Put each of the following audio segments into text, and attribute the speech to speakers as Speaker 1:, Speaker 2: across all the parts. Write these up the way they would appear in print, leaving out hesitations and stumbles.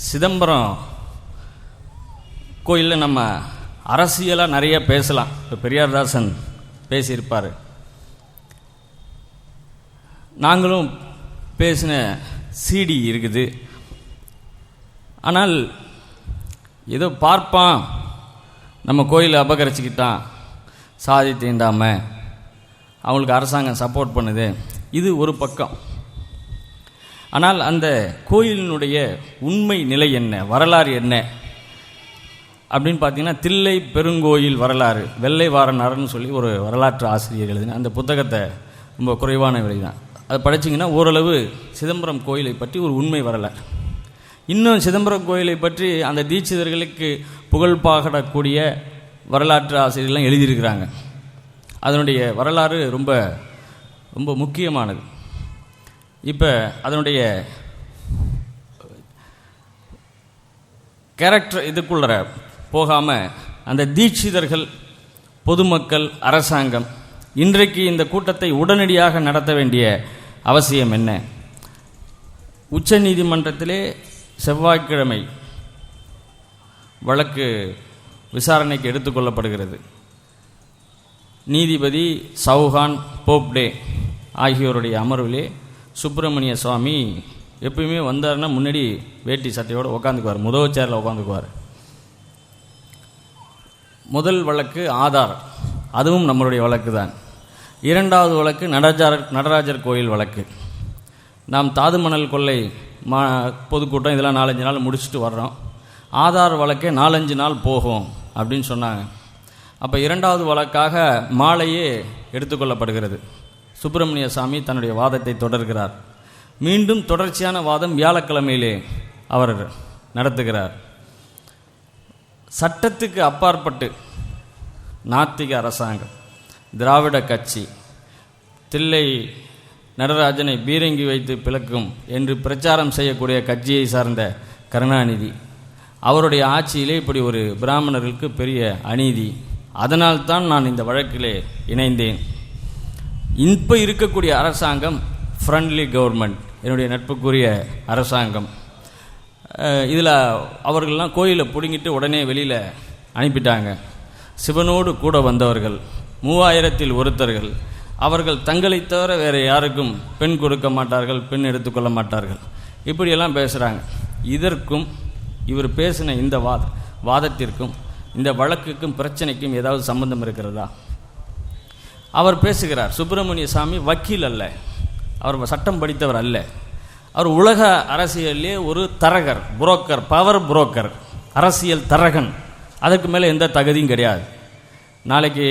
Speaker 1: சிதம்பரம் கோயிலில் நம்ம அரசியலாக நிறைய பேசலாம். இப்போ பெரியார்தாசன் பேசியிருப்பார், நாங்களும் பேசின சிடி இருக்குது. ஆனால் ஏதோ பார்ப்பான், நம்ம கோயிலை அபகரிச்சுக்கிட்டான், சாதி தீண்டாமல் அவங்களுக்கு அரசாங்கம் சப்போர்ட் பண்ணுது, இது ஒரு பக்கம். ஆனால் அந்த கோயிலினுடைய உண்மை நிலை என்ன, வரலாறு என்ன அப்படின்னு பார்த்தீங்கன்னா, தில்லை பெருங்கோயில் வரலாறு வெள்ளை வாரனார்னு சொல்லி ஒரு வரலாற்று ஆசிரியர் எழுதின அந்த புத்தகத்தை ரொம்ப குறைவான விலை தான். அதை படிச்சிங்கன்னா ஓரளவு சிதம்பரம் கோயிலை பற்றி ஒரு உண்மை வரலாறு. இன்னும் சிதம்பரம் கோயிலை பற்றி அந்த தீட்சிதர்களுக்கு புகழ் பாடக்கூடிய வரலாற்று ஆசிரியர்கள்லாம் எழுதியிருக்கிறாங்க. அதனுடைய வரலாறு ரொம்ப ரொம்ப முக்கியமானது. இப்போ அதனுடைய கேரக்டர் இதுக்குள்ள போகாமல், அந்த தீட்சிதர்கள், பொதுமக்கள், அரசாங்கம் இன்றைக்கு இந்த கூட்டத்தை உடனடியாக நடத்த வேண்டிய அவசியம் என்ன? உச்ச நீதிமன்றத்திலே செவ்வாய்க்கிழமை வழக்கு விசாரணைக்கு எடுத்துக்கொள்ளப்படுகிறது. நீதிபதி சௌஹான், போப்டே ஆகியோருடைய அமர்விலே சுப்பிரமணிய சுவாமி எப்பயுமே வந்தார்னா முன்னாடி வேட்டி சட்டையோடு உட்காந்துக்குவார், முதல் சேரில் உட்காந்துக்குவார். முதல் வழக்கு ஆதார், அதுவும் நம்மளுடைய வழக்கு தான். இரண்டாவது வழக்கு நடராஜர் கோயில் வழக்கு. நாம் தாதுமணல் கொள்ளை பொதுக்கூட்டம் இதெல்லாம் 4-5 நாள் முடிச்சுட்டு வர்றோம். ஆதார் வழக்கே 4-5 நாள் போகும் அப்படின்னு சொன்னாங்க. அப்போ இரண்டாவது வழக்காக மாலையே எடுத்துக்கொள்ளப்படுகிறது. சுப்பிரமணிய சாமி தன்னுடைய வாதத்தை தொடர்கிறார். மீண்டும் தொடர்ச்சியான வாதம் வியாழக்கிழமையிலே அவர் நடத்துகிறார். சட்டத்துக்கு அப்பாற்பட்டு நாத்திக அரசாங்கம், திராவிட கட்சி, தில்லை நடராஜனை பீரங்கி வைத்து பிளக்கும் என்று பிரச்சாரம் செய்யக்கூடிய கட்சியை சார்ந்த கருணாநிதி, அவருடைய ஆட்சியிலே இப்படி ஒரு பிராமணர்களுக்கு பெரிய அநீதி, அதனால்தான் நான் இந்த வழக்கிலே இணைந்தேன். இப்போ இருக்கக்கூடிய அரசாங்கம் ஃப்ரெண்ட்லி கவர்மெண்ட், என்னுடைய நட்புக்குரிய அரசாங்கம். இதில் அவர்கள்லாம் கோயிலை பிடுங்கிட்டு உடனே வெளியில் அனுப்பிட்டாங்க. சிவனோடு கூட வந்தவர்கள் 3000-ல் ஒருத்தர்கள், அவர்கள் தங்களை தவிர வேறு யாருக்கும் பெண் கொடுக்க மாட்டார்கள், பெண் எடுத்துக்கொள்ள மாட்டார்கள், இப்படியெல்லாம் பேசுகிறாங்க. இதற்கும் இவர் பேசின இந்த வாதத்திற்கும் இந்த வழக்குக்கும் பிரச்சனைக்கும் ஏதாவது சம்பந்தம் இருக்கிறதா? அவர் பேசுகிறார். சுப்பிரமணிய சாமி வக்கீல் அல்ல, அவர் சட்டம் படித்தவர் அல்ல, அவர் உலக அரசியலே ஒரு தரகர், புரோக்கர், பவர் புரோக்கர், அரசியல் தரகன். அதற்கு மேலே எந்த தகுதியும் கிடையாது. நாளைக்கு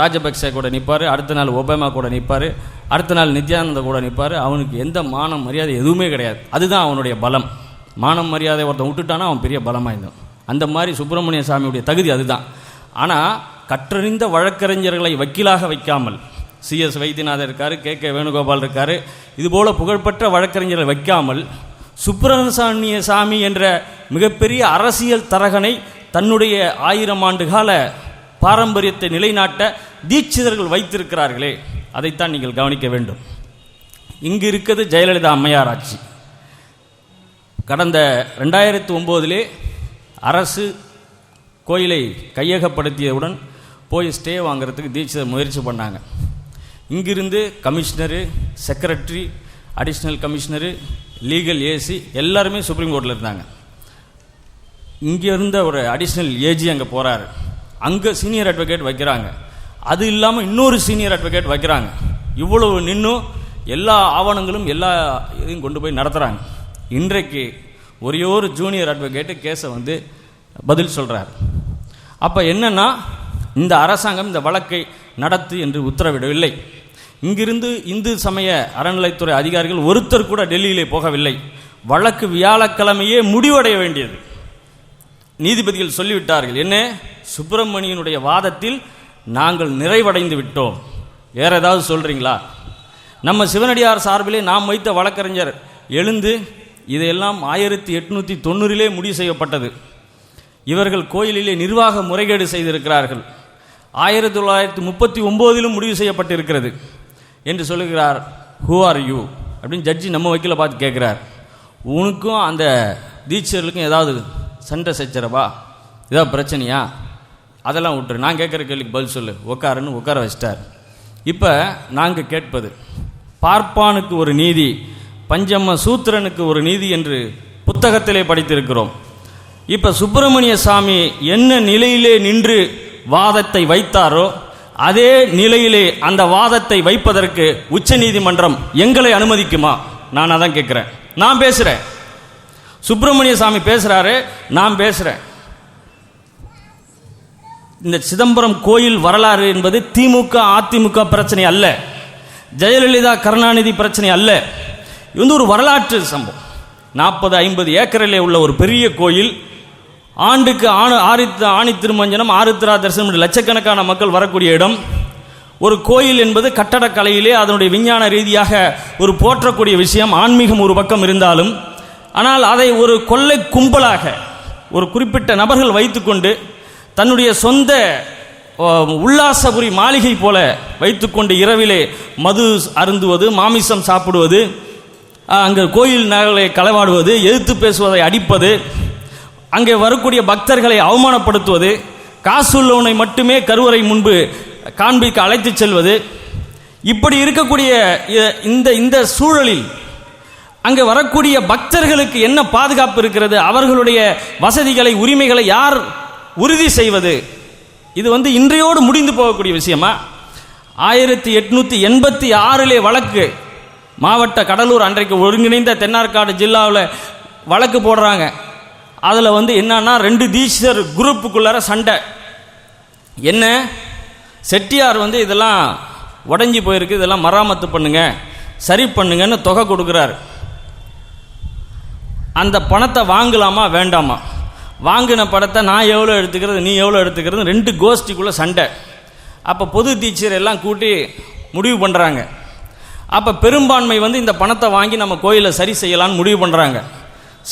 Speaker 1: ராஜபக்சே கூட நிற்பார், அடுத்த நாள் ஒபாமா கூட நிற்பார், அடுத்த நாள் நித்யானந்த கூட நிற்பார். அவனுக்கு எந்த மானம் மரியாதை எதுவுமே கிடையாது. அதுதான் அவனுடைய பலம். மானம் மரியாதை ஒருத்தன் விட்டுட்டானா அவன் பெரிய பலமாயிருந்தான். அந்த மாதிரி சுப்பிரமணிய சாமியுடைய தகுதி அதுதான். ஆனால் கற்றறிந்த வழக்கறிஞர்களை வக்கீலாக வைக்காமல், CS வைத்தியநாதன் இருக்கார், KK வேணுகோபால் இருக்கார், இதுபோல் புகழ்பெற்ற வழக்கறிஞர்களை வைக்காமல் சுப்பிரமணிய சாமி என்ற மிகப்பெரிய அரசியல் தரகனை தன்னுடைய 1000 ஆண்டு கால பாரம்பரியத்தை நிலைநாட்ட தீட்சிதர்கள் வைத்திருக்கிறார்களே, அதைத்தான் நீங்கள் கவனிக்க வேண்டும். இங்கு இருக்கிறது ஜெயலலிதா அம்மையார் ஆட்சி. கடந்த 2009 அரசு கோயிலை கையகப்படுத்தியவுடன் போய் ஸ்டே வாங்கிறதுக்கு தீட்சிதர் முயற்சி பண்ணாங்க. இங்கிருந்து commissioner, secretary, additional commissioner, legal AC எல்லாருமே சுப்ரீம் கோர்ட்டில் இருந்தாங்க. இங்கே இருந்த ஒரு அடிஷ்னல் ஏஜி அங்கே போகிறாரு. அங்கே சீனியர் அட்வொகேட் வைக்கிறாங்க. அது இல்லாமல் இன்னொரு சீனியர் அட்வொகேட் வைக்கிறாங்க. இவ்வளவு நின்றும் எல்லா ஆவணங்களும் எல்லா இதையும் கொண்டு போய் நடத்துகிறாங்க. இன்றைக்கு ஒரே ஒரு ஜூனியர் அட்வொகேட்டு கேஸை வந்து பதில் சொல்கிறார். அப்போ என்னன்னா, இந்த அரசாங்கம் இந்த வழக்கை நடத்து என்று உத்தரவிடவில்லை. இங்கிருந்து இந்து சமய அறநிலைத்துறை அதிகாரிகள் ஒருத்தர் கூட டெல்லியிலே போகவில்லை. வழக்கு வியாழக்கிழமையே முடிவடைய வேண்டியது. நீதிபதிகள் சொல்லிவிட்டார்கள், என்ன, சுப்பிரமணியனுடைய வாதத்தில் நாங்கள் நிறைவடைந்து விட்டோம், வேற ஏதாவது சொல்றீங்களா? நம்ம சிவனடியார் சார்பிலே நாம் வைத்த வழக்கறிஞர் எழுந்து இதையெல்லாம் 1890 முடிவு செய்யப்பட்டது. இவர்கள் கோயிலிலே நிர்வாக முறைகேடு செய்திருக்கிறார்கள், 1939 முடிவு செய்யப்பட்டிருக்கிறது என்று சொல்லுகிறார். ஹூ ஆர் யூ அப்படின்னு ஜட்ஜி நம்ம வக்கீலை பார்த்து கேட்குறார். உனக்கும் அந்த தீட்சர்களுக்கும் ஏதாவது சண்டை சச்சரவா, ஏதாவது பிரச்சனையா, அதெல்லாம் விட்டுரு, நான் கேட்குற கேள்விக்கு பதில் சொல்லு, உட்காருன்னு உட்கார வச்சிட்டார். இப்போ நாங்கள் கேட்பது, பார்ப்பானுக்கு ஒரு நீதி, பஞ்சம சூத்திரனுக்கு ஒரு நீதி என்று புத்தகத்திலே படித்திருக்கிறோம். இப்போ சுப்பிரமணிய சாமி என்ன நிலையிலே நின்று வாதத்தை வைத்தாரோ அதே நிலையிலே அந்த வாதத்தை வைப்பதற்கு உச்ச நீதிமன்றம் எங்களை அனுமதிக்குமா? நான் அதான் கேட்குறேன். நான் பேசுகிறேன், சுப்பிரமணிய சாமி பேசுகிறாரு, நான் பேசுகிறேன். இந்த சிதம்பரம் கோயில் வரலாறு என்பது திமுக அதிமுக பிரச்சனை அல்ல, ஜெயலலிதா கருணாநிதி பிரச்சனை அல்ல. இது வந்து ஒரு வரலாற்று சம்பவம். 40-50 ஏக்கரிலே உள்ள ஒரு பெரிய கோயில், ஆண்டுக்கு ஆணி திருமஞ்சனம், ஆருத்ரா தரிசனம், லட்சக்கணக்கான மக்கள் வரக்கூடிய இடம். ஒரு கோயில் என்பது கட்டடக்கலையிலே அதனுடைய விஞ்ஞான ரீதியாக ஒரு போற்றக்கூடிய விஷயம், ஆன்மீகம் ஒரு பக்கம் இருந்தாலும், ஆனால் அதை ஒரு கொள்ளை கும்பலாக ஒரு குறிப்பிட்ட நபர்கள் வைத்துக்கொண்டு தன்னுடைய சொந்த உல்லாசபுரி மாளிகை போல வைத்துக்கொண்டு இரவிலே மது அருந்துவது, மாமிசம் சாப்பிடுவது, அங்கே கோயில் நகர்களை களவாடுவது, எதிர்த்து பேசுவதை அடிப்பது, அங்கே வரக்கூடிய பக்தர்களை அவமானப்படுத்துவது, காசுள்ளவனை மட்டுமே கருவறை முன்பு காண்பிக்க அழைத்து செல்வது, இப்படி இருக்கக்கூடிய இந்த சூழலில் அங்கே வரக்கூடிய பக்தர்களுக்கு என்ன பாதுகாப்பு இருக்கிறது? அவர்களுடைய வசதிகளை, உரிமைகளை யார் உறுதி செய்வது? இது வந்து இன்றையோடு முடிந்து போகக்கூடிய விஷயமா? 1886 வழக்கு, மாவட்ட கடலூர் அன்றைக்கு ஒருங்கிணைந்த தென்னார்காடு ஜில்லாவில் வழக்கு போடுறாங்க. அதில் வந்து என்னன்னா 2 தீட்சிதர் குரூப்புக்குள்ளார சண்டை. என்ன, செட்டியார் வந்து இதெல்லாம் உடஞ்சி போயிருக்கு, இதெல்லாம் மராமத்து பண்ணுங்க, சரி பண்ணுங்கன்னு தொகை கொடுக்குறாரு. அந்த பணத்தை வாங்கலாமா வேண்டாமா? வாங்கின பணத்தை நான் எவ்வளோ எடுத்துக்கிறது, நீ எவ்வளோ எடுத்துக்கிறது, 2 கோஷ்டிக்குள்ளே சண்டை. அப்போ பொது டீச்சர் எல்லாம் கூட்டி முடிவு பண்ணுறாங்க. அப்போ பெரும்பான்மை வந்து இந்த பணத்தை வாங்கி நம்ம கோயிலை சரி செய்யலான்னு முடிவு பண்ணுறாங்க.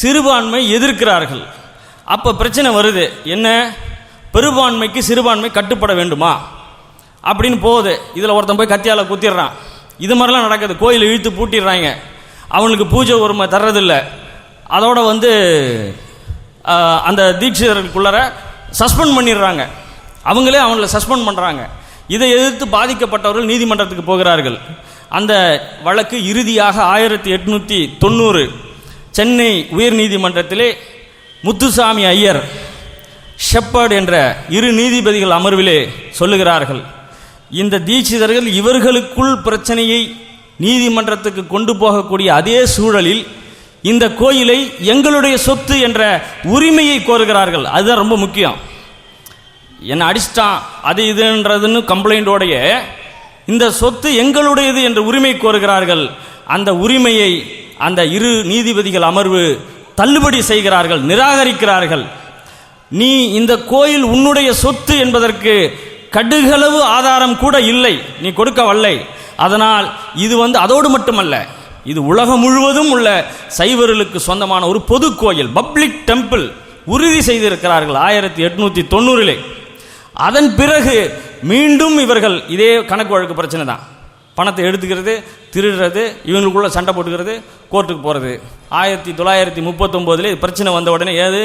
Speaker 1: சிறுபான்மை எதிர்க்கிறார்கள். அப்போ பிரச்சனை வருது, என்ன, பெரும்பான்மைக்கு சிறுபான்மை கட்டுப்பட வேண்டுமா அப்படின்னு போகுது. இதில் ஒருத்தன் போய் கத்தியால் குத்திடுறான். இது மாதிரிலாம் நடக்குது. கோயிலை இழுத்து பூட்டிடுறாங்க, அவனுக்கு பூஜை உரிமை தர்றதில்லை. அதோட வந்து அந்த தீட்சிதர்களுக்குள்ளார சஸ்பெண்ட் பண்ணிடுறாங்க, அவங்களே அவங்கள சஸ்பெண்ட் பண்ணுறாங்க. இதை எதிர்த்து பாதிக்கப்பட்டவர்கள் நீதிமன்றத்துக்கு போகிறார்கள். அந்த வழக்கு இறுதியாக 1890 சென்னை உயர் நீதிமன்றத்திலே முத்துசாமி ஐயர், ஷெப்பர்ட் என்ற 2 நீதிபதிகள் அமர்விலே சொல்லுகிறார்கள், இந்த தீட்சிதர்கள் இவர்களுக்குள் பிரச்சனையை நீதிமன்றத்துக்கு கொண்டு போகக்கூடிய அதே சூழலில் இந்த கோயிலை எங்களுடைய சொத்து என்ற உரிமையை கோருகிறார்கள். அதுதான் ரொம்ப முக்கியம். என்ன அடிச்சிட்டான் அது இதுன்றதுன்னு கம்ப்ளைண்டோடைய இந்த சொத்து எங்களுடையது என்ற உரிமை கோருகிறார்கள். அந்த உரிமையை அந்த 2 நீதிபதிகள் அமர்வு தள்ளுபடி செய்கிறார்கள், நிராகரிக்கிறார்கள். நீ இந்த கோயில் உன்னுடைய சொத்து என்பதற்கு கடுகளவு ஆதாரம் கூட இல்லை, நீ கொடுக்க வல்லை. அதனால் இது வந்து அதோடு மட்டுமல்ல, இது உலகம் முழுவதும் உள்ள சைவர்களுக்கு சொந்தமான ஒரு பொது கோயில், பப்ளிக் டெம்பிள் உறுதி செய்திருக்கிறார்கள் 1890. அதன் பிறகு மீண்டும் இவர்கள் இதே கணக்கு வழக்கு பிரச்சனை தான். பணத்தை எடுத்துக்கிறது, திருடுறது, இவங்களுக்குள்ள சண்டை போட்டுக்கிறது, கோர்ட்டுக்கு போகிறது. 1939 பிரச்சனை வந்த உடனே, ஏது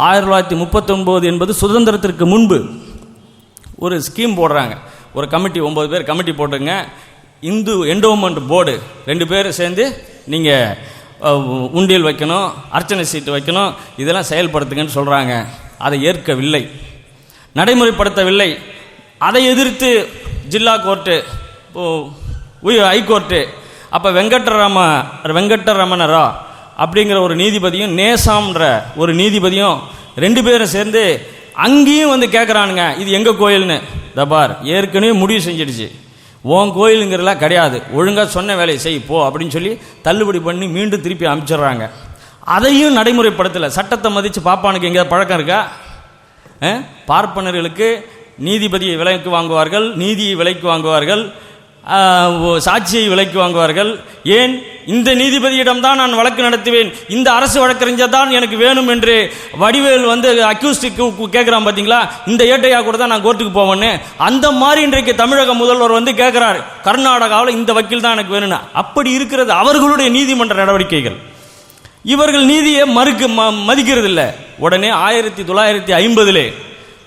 Speaker 1: 1939 என்பது சுதந்திரத்திற்கு முன்பு ஒரு ஸ்கீம் போடுறாங்க. ஒரு கமிட்டி, 9 பேர் கமிட்டி போட்டுங்க, இந்து என்டோமெண்ட் போர்டு 2 பேர் சேர்ந்து நீங்கள் உண்டியல் வைக்கணும், அர்ச்சனை சீட்டு வைக்கணும், இதெல்லாம் செயல்படுத்துங்கன்னு சொல்கிறாங்க. அதை ஏற்கவில்லை, நடைமுறைப்படுத்தவில்லை. அதை எதிர்த்து ஜில்லா கோர்ட்டு, ஹைகோர்ட்டு, அப்போ வெங்கட்டரமணரா அப்படிங்கிற ஒரு நீதிபதியும் நேசாம்ன்ற ஒரு நீதிபதியும் 2 பேரும் சேர்ந்து அங்கேயும் வந்து கேட்குறானுங்க, இது எங்கள் கோயில்னு. தபார் ஏற்கனவே முடிவு செஞ்சிடுச்சு, உன் கோயிலுங்கிறலாம் கிடையாது, ஒழுங்காக சொன்ன வேலையை செய் போ அப்படின்னு சொல்லி தள்ளுபடி பண்ணி மீண்டும் திருப்பி அனுப்பிச்சிடுறாங்க. அதையும் நடைமுறைப்படுத்தலை. சட்டத்தை மதித்து பாப்பானுக்கு எங்கேயாவது பழக்கம் இருக்கா? பார்ப்பனர்களுக்கு நீதிபதியை விலைக்கு வாங்குவார்கள், நீதியை விலைக்கு வாங்குவார்கள், சாட்சியை விலைக்கு வாங்குவார்கள். ஏன், இந்த நீதிபதியிடம்தான் நான் வழக்கு நடத்துவேன், இந்த அரசு வழக்கறிஞர் தான் எனக்கு வேணும் என்று வடிவேல் வந்து அக்யூஸ்டுக்கு கேட்குறான் பார்த்தீங்களா, இந்த ஏட்டையா கூட தான் நான் கோர்ட்டுக்கு போவேன்னு. அந்த மாதிரி இன்றைக்கு தமிழக முதல்வர் வந்து கேட்குறாரு, கர்நாடகாவில் இந்த வக்கீல் தான் எனக்கு வேணும்னு. அப்படி இருக்கிறது அவர்களுடைய நீதிமன்ற நடவடிக்கைகள். இவர்கள் நீதியை மதிக்கிறது இல்லை. உடனே 1950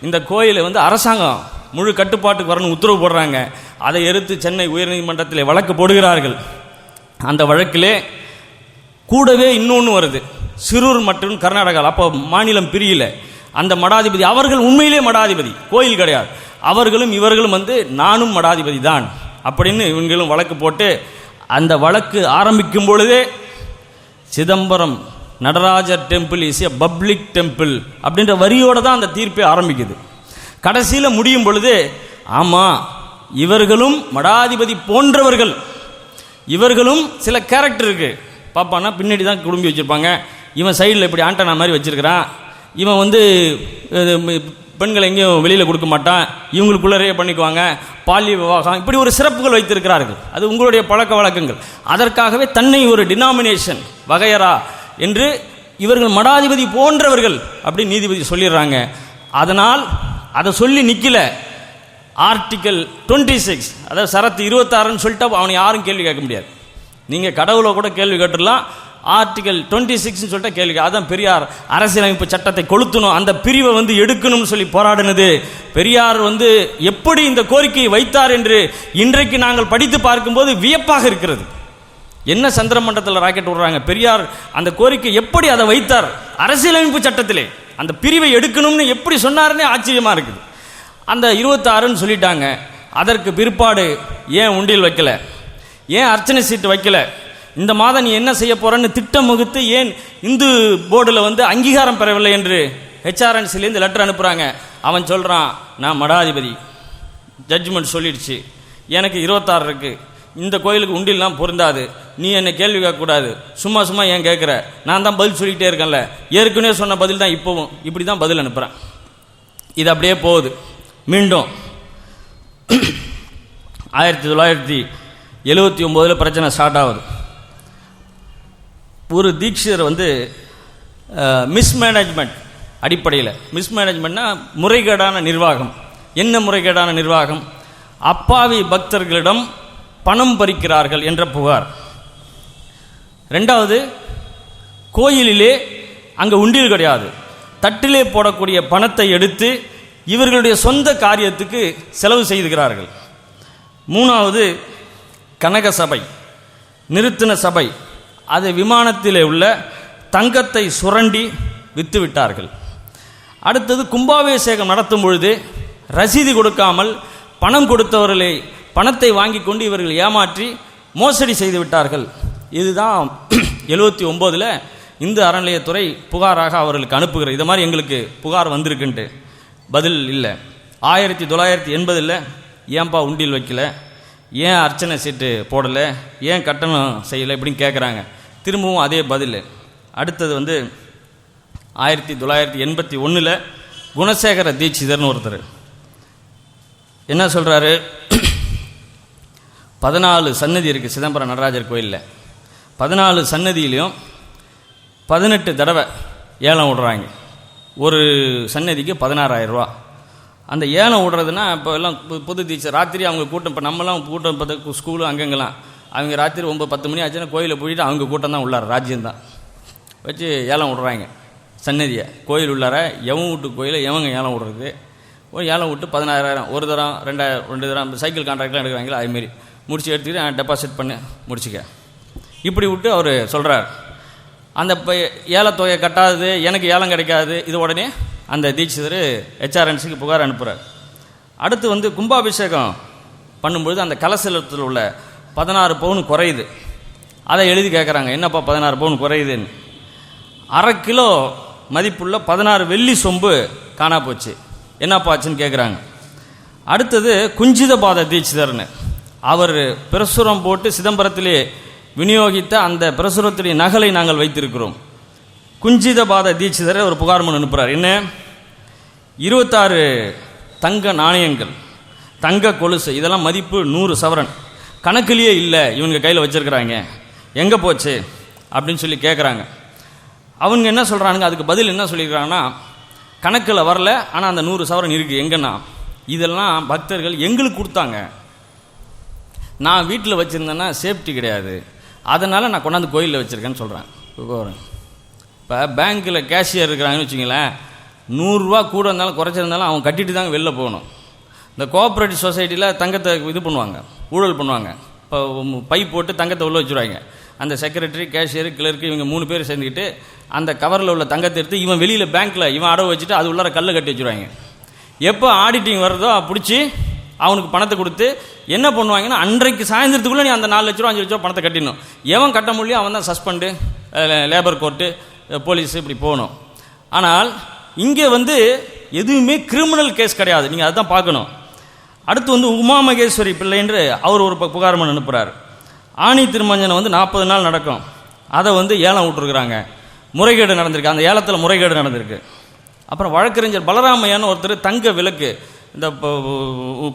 Speaker 1: இந்த கோயிலை வந்து அரசாங்கம் முழு கட்டுப்பாட்டுக்கு வரணும் உத்தரவு போடுறாங்க. அதை எதிர்த்து சென்னை உயர்நீதிமன்றத்தில் வழக்கு போடுகிறார்கள். அந்த வழக்கிலே கூடவே இன்னொன்று வருது, சிரூர் மற்றும் கர்நாடகா. அப்போ மாநிலம் பிரியல. அந்த மடாதிபதி அவர்கள் உண்மையிலே மடாதிபதி, கோயில் கிடையாது. அவர்களும் இவர்களும் வந்து நானும் மடாதிபதி தான் அப்படின்னு இவங்களும் வழக்கு போட்டு அந்த வழக்கு ஆரம்பிக்கும் பொழுதே Chidambaram Natarajar temple is a public temple அப்படின்ற வரியோடு தான் அந்த தீர்ப்பே ஆரம்பிக்குது. கடைசியில் முடியும் பொழுது ஆமாம் இவர்களும் மடாதிபதி போன்றவர்கள், இவர்களும் சில கேரக்டர் இருக்கு. பாப்பானா பின்னாடி தான் குடும்பி வச்சுருப்பாங்க. இவன் சைடில் இப்படி ஆண்டனா மாதிரி வச்சுருக்கிறான். இவன் வந்து பெண்களை எங்கேயும் வெளியில் கொடுக்க மாட்டான், இவங்களுக்குள்ளரையே பண்ணிக்குவாங்க, பாலிய விவாகம், இப்படி ஒரு சிறப்புகள் வைத்திருக்கிறார்கள். அது உங்களுடைய பழக்க வழக்கங்கள். அதற்காகவே தன்னை ஒரு டினாமினேஷன் வகையரா என்று இவர்கள் மடாதிபதி போன்றவர்கள் அப்படி நீதிபதி சொல்லிடுறாங்க. அதனால் அதை சொல்லி நிற்கல. ஆர்டிக்கல் 26 அதாவது சரத்து 26 சொல்லிட்டா அவனை யாரும் கேள்வி கேட்க முடியாது. நீங்கள் கடவுளை கூட கேள்வி கேட்டுடலாம். ஆர்டிக்கல் 26 சொல்லிட்டா கேள்வி. அதான் பெரியார் அரசியலமைப்பு சட்டத்தை கொளுத்தணும், அந்த பிரிவை வந்து எடுக்கணும்னு சொல்லி போராடினது. பெரியார் வந்து எப்படி இந்த கோரிக்கையை வைத்தார் என்று இன்றைக்கு நாங்கள் படித்து பார்க்கும்போது வியப்பாக இருக்கிறது. என்ன சந்திரமண்டலத்தில் ராக்கெட் விடுறாங்க, பெரியார் அந்த கோரிக்கை எப்படி அதை வைத்தார், அரசியலமைப்பு சட்டத்திலே அந்த பிரிவை எடுக்கணும்னு எப்படி சொன்னார்னே ஆச்சரியமாக இருக்குது. அந்த 26 சொல்லிட்டாங்க. அதற்கு பிற்பாடு ஏன் உண்டியல் வைக்கல, ஏன் அர்ச்சனை சீட்டு வைக்கல, இந்த மாதம் நீ என்ன செய்ய போறன்னு திட்டம் வகுத்து ஏன் இந்து போர்டில் வந்து அங்கீகாரம் பெறவில்லை என்று ஹெச்ஆர்என்சிலேருந்து லெட்டர் அனுப்புகிறாங்க. அவன் சொல்கிறான், நான் மடாதிபதி, ஜட்ஜ்மெண்ட் சொல்லிடுச்சு, எனக்கு 26 இருக்கு, இந்த கோயிலுக்கு உண்டியெல்லாம் பொருந்தாது, நீ என்னை கேள்வி கேட்கக்கூடாது, சும்மா சும்மா ஏன் கேட்குற, நான் தான் பதில் சொல்லிக்கிட்டே இருக்கேன்ல, ஏற்கனவே சொன்ன பதில் தான் இப்போவும், இப்படி தான் பதில் அனுப்புகிறேன். இது அப்படியே போகுது. மீண்டும் 1979 பிரச்சனை ஸ்டார்ட் ஆகுது. ஒரு தீட்சிதர் வந்து மிஸ்மேனேஜ்மெண்ட் அடிப்படையில், மிஸ்மேனேஜ்மெண்ட்னா முறைகேடான நிர்வாகம். என்ன முறைகேடான நிர்வாகம்? அப்பாவி பக்தர்களிடம் பணம் பறிக்கிறார்கள் என்ற புகார். ரெண்டாவது, கோயிலிலே அங்கே உண்டியல் கிடையாது, தட்டிலே போடக்கூடிய பணத்தை எடுத்து இவர்களுடைய சொந்த காரியத்துக்கு செலவு செய்துகிறார்கள். மூணாவது, கனக சபை, நிறுத்தின சபை, அது விமானத்திலே உள்ள தங்கத்தை சுரண்டி விற்று விட்டார்கள். அடுத்தது, கும்பாபிஷேகம் நடத்தும் பொழுது ரசீது கொடுக்காமல் பணம் கொடுத்தவர்களை பணத்தை வாங்கி கொண்டு இவர்கள் ஏமாற்றி மோசடி செய்து விட்டார்கள். இதுதான் 79 இந்து அறநிலையத்துறை புகாராக அவர்களுக்கு அனுப்புகிறது. இது மாதிரி எங்களுக்கு புகார் வந்திருக்குன்ட்டு. பதில் இல்லை. 1980 ஏன்பா உண்டியல் வைக்கல, ஏன் அர்ச்சனை சீட்டு போடலை, ஏன் கட்டணம் செய்யலை இப்படின்னு கேட்குறாங்க. திரும்பவும் அதே பதில். அடுத்தது வந்து 1981 குணசேகர தீட்சிதர்னு ஒருத்தர் என்ன சொல்கிறாரு, 14 சன்னதி இருக்குது சிதம்பரம் நடராஜர் கோயிலில். 14 சன்னதியிலையும் 18 தடவை ஏலம் விடுறாங்க. ஒரு சன்னதிக்கு 16,000 ரூபா. அந்த ஏலம் விடுறதுன்னா இப்போ எல்லாம் புது தீட்சை ராத்திரி அவங்க கூட்டம், இப்போ நம்மலாம் கூட்டம் இப்போ ஸ்கூலு அங்கங்கெல்லாம் அவங்க ராத்திரி 9-10 மணி ஆச்சுன்னா கோயிலை போயிட்டு அவங்க கூட்டம் தான் உள்ளார, ராஜ்யம்தான் வச்சு ஏலம் விடுறாங்க சன்னதியை. கோயில் உள்ளார எவன் வீட்டு கோயிலை எவங்க ஏலம் விடுறது, ஏலம் விட்டு 16,000 ஒரு தரம் 2 தரம் சைக்கிள் கான்ட்ராக்ட்லாம் எடுக்கிறாங்களா, அதுமாரி முடிச்சு எடுத்துக்கிட்டு டெபாசிட் பண்ணி முடிச்சுக்க இப்படி விட்டு அவர் சொல்கிறார். அந்த ஏலத்தொகையை கட்டாதது, எனக்கு ஏலம் கிடைக்காது, இது உடனே அந்த தீட்சிதர் ஹெச்ஆர்என்சிக்கு புகார் அனுப்புகிறார். அடுத்து வந்து கும்பாபிஷேகம் பண்ணும்பொழுது அந்த கலசலத்தில் உள்ள 16 பவுன் குறையுது. அதை எழுதி கேட்குறாங்க, என்னப்பா 16 பவுன் குறையுதுன்னு. 1/2 கிலோ மதிப்புள்ள 16 வெள்ளி சொம்பு காணா போச்சு, என்னப்பா ஆச்சுன்னு கேட்குறாங்க. அடுத்தது குஞ்சிதபாத தீட்சிதர்னு, அவர் பிரசுரம் போட்டு சிதம்பரத்திலே விநியோகித்த அந்த பிரசுரத்துடைய நகலை நாங்கள் வைத்திருக்கிறோம். குஞ்சிதபாத தீட்சிதரை ஒரு புகார் மனு அனுப்புகிறார். என்ன, 26 தங்க நாணயங்கள், தங்க கொலுசு, இதெல்லாம் மதிப்பு 100 சவரன் கணக்கிலேயே இல்லை, இவங்க கையில் வச்சுருக்கிறாங்க, எங்கே போச்சு அப்படின்னு சொல்லி கேட்குறாங்க. அவங்க என்ன சொல்கிறானுங்க, அதுக்கு பதில் என்ன சொல்லியிருக்கிறாங்கன்னா, கணக்கில் வரல, ஆனால் அந்த 100 சவரன் இருக்குது. எங்கன்னா இதெல்லாம் பக்தர்கள் எங்களுக்கு கொடுத்தாங்க, நான் வீட்டில் வச்சுருந்தேன்னா சேஃப்டி கிடையாது, அதனால் நான் கொண்டாந்து கோயிலில் வச்சுருக்கேன்னு சொல்கிறேன். இப்போ பேங்க்கில் கேஷியர் இருக்கிறாங்கன்னு வச்சுங்களேன், 100 ரூபா கூட இருந்தாலும் குறைச்சிருந்தாலும் அவங்க கட்டிட்டு தாங்க வெளில போகணும். இந்த கோஆப்ரேட்டிவ் சொசைட்டியில் தங்கத்தை இது பண்ணுவாங்க, ஊழல் பண்ணுவாங்க. இப்போ பை போட்டு தங்கத்தை உள்ள வச்சுருவாங்க. அந்த செக்ரட்டரி, கேஷியர், கிளர்க்கு இவங்க 3 பேர் சேர்ந்துக்கிட்டு அந்த கவரில் உள்ள தங்கத்தை எடுத்து இவன் வெளியில் பேங்க்கில் இவன் அடவு வச்சுட்டு அது உள்ளார கல்லை கட்டி வச்சுருவாங்க. எப்போ ஆடிட்டிங் வர்றதோ பிடிச்சி அவனுக்கு பணத்தை கொடுத்து என்ன பண்ணுவாங்கன்னா, அன்றைக்கு சாயந்தரத்துக்குள்ளே நீ அந்த 4 லட்ச ரூபா 5 லட்ச ரூபா பணத்தை கட்டிடணும். எவன் கட்ட முடியும் அவன் தான் சஸ்பெண்டு, லேபர் கோர்ட்டு, போலீஸு இப்படி போகணும். ஆனால் இங்கே எதுவுமே கிரிமினல் கேஸ் கிடையாது. நீங்கள் அதுதான் பார்க்கணும். அடுத்து உமா மகேஸ்வரி பிள்ளை என்று அவர் ஒரு புகார் மனு அனுப்புகிறார். ஆணி திருமஞ்சனம் 40 நாள் நடக்கும். அதை ஏலம் விட்டுருக்குறாங்க. முறைகேடு நடந்திருக்கு, அந்த ஏலத்தில் முறைகேடு நடந்திருக்கு. அப்புறம் வழக்கறிஞர் பலராமையான்னு ஒருத்தர் தங்க விலக்கு இந்த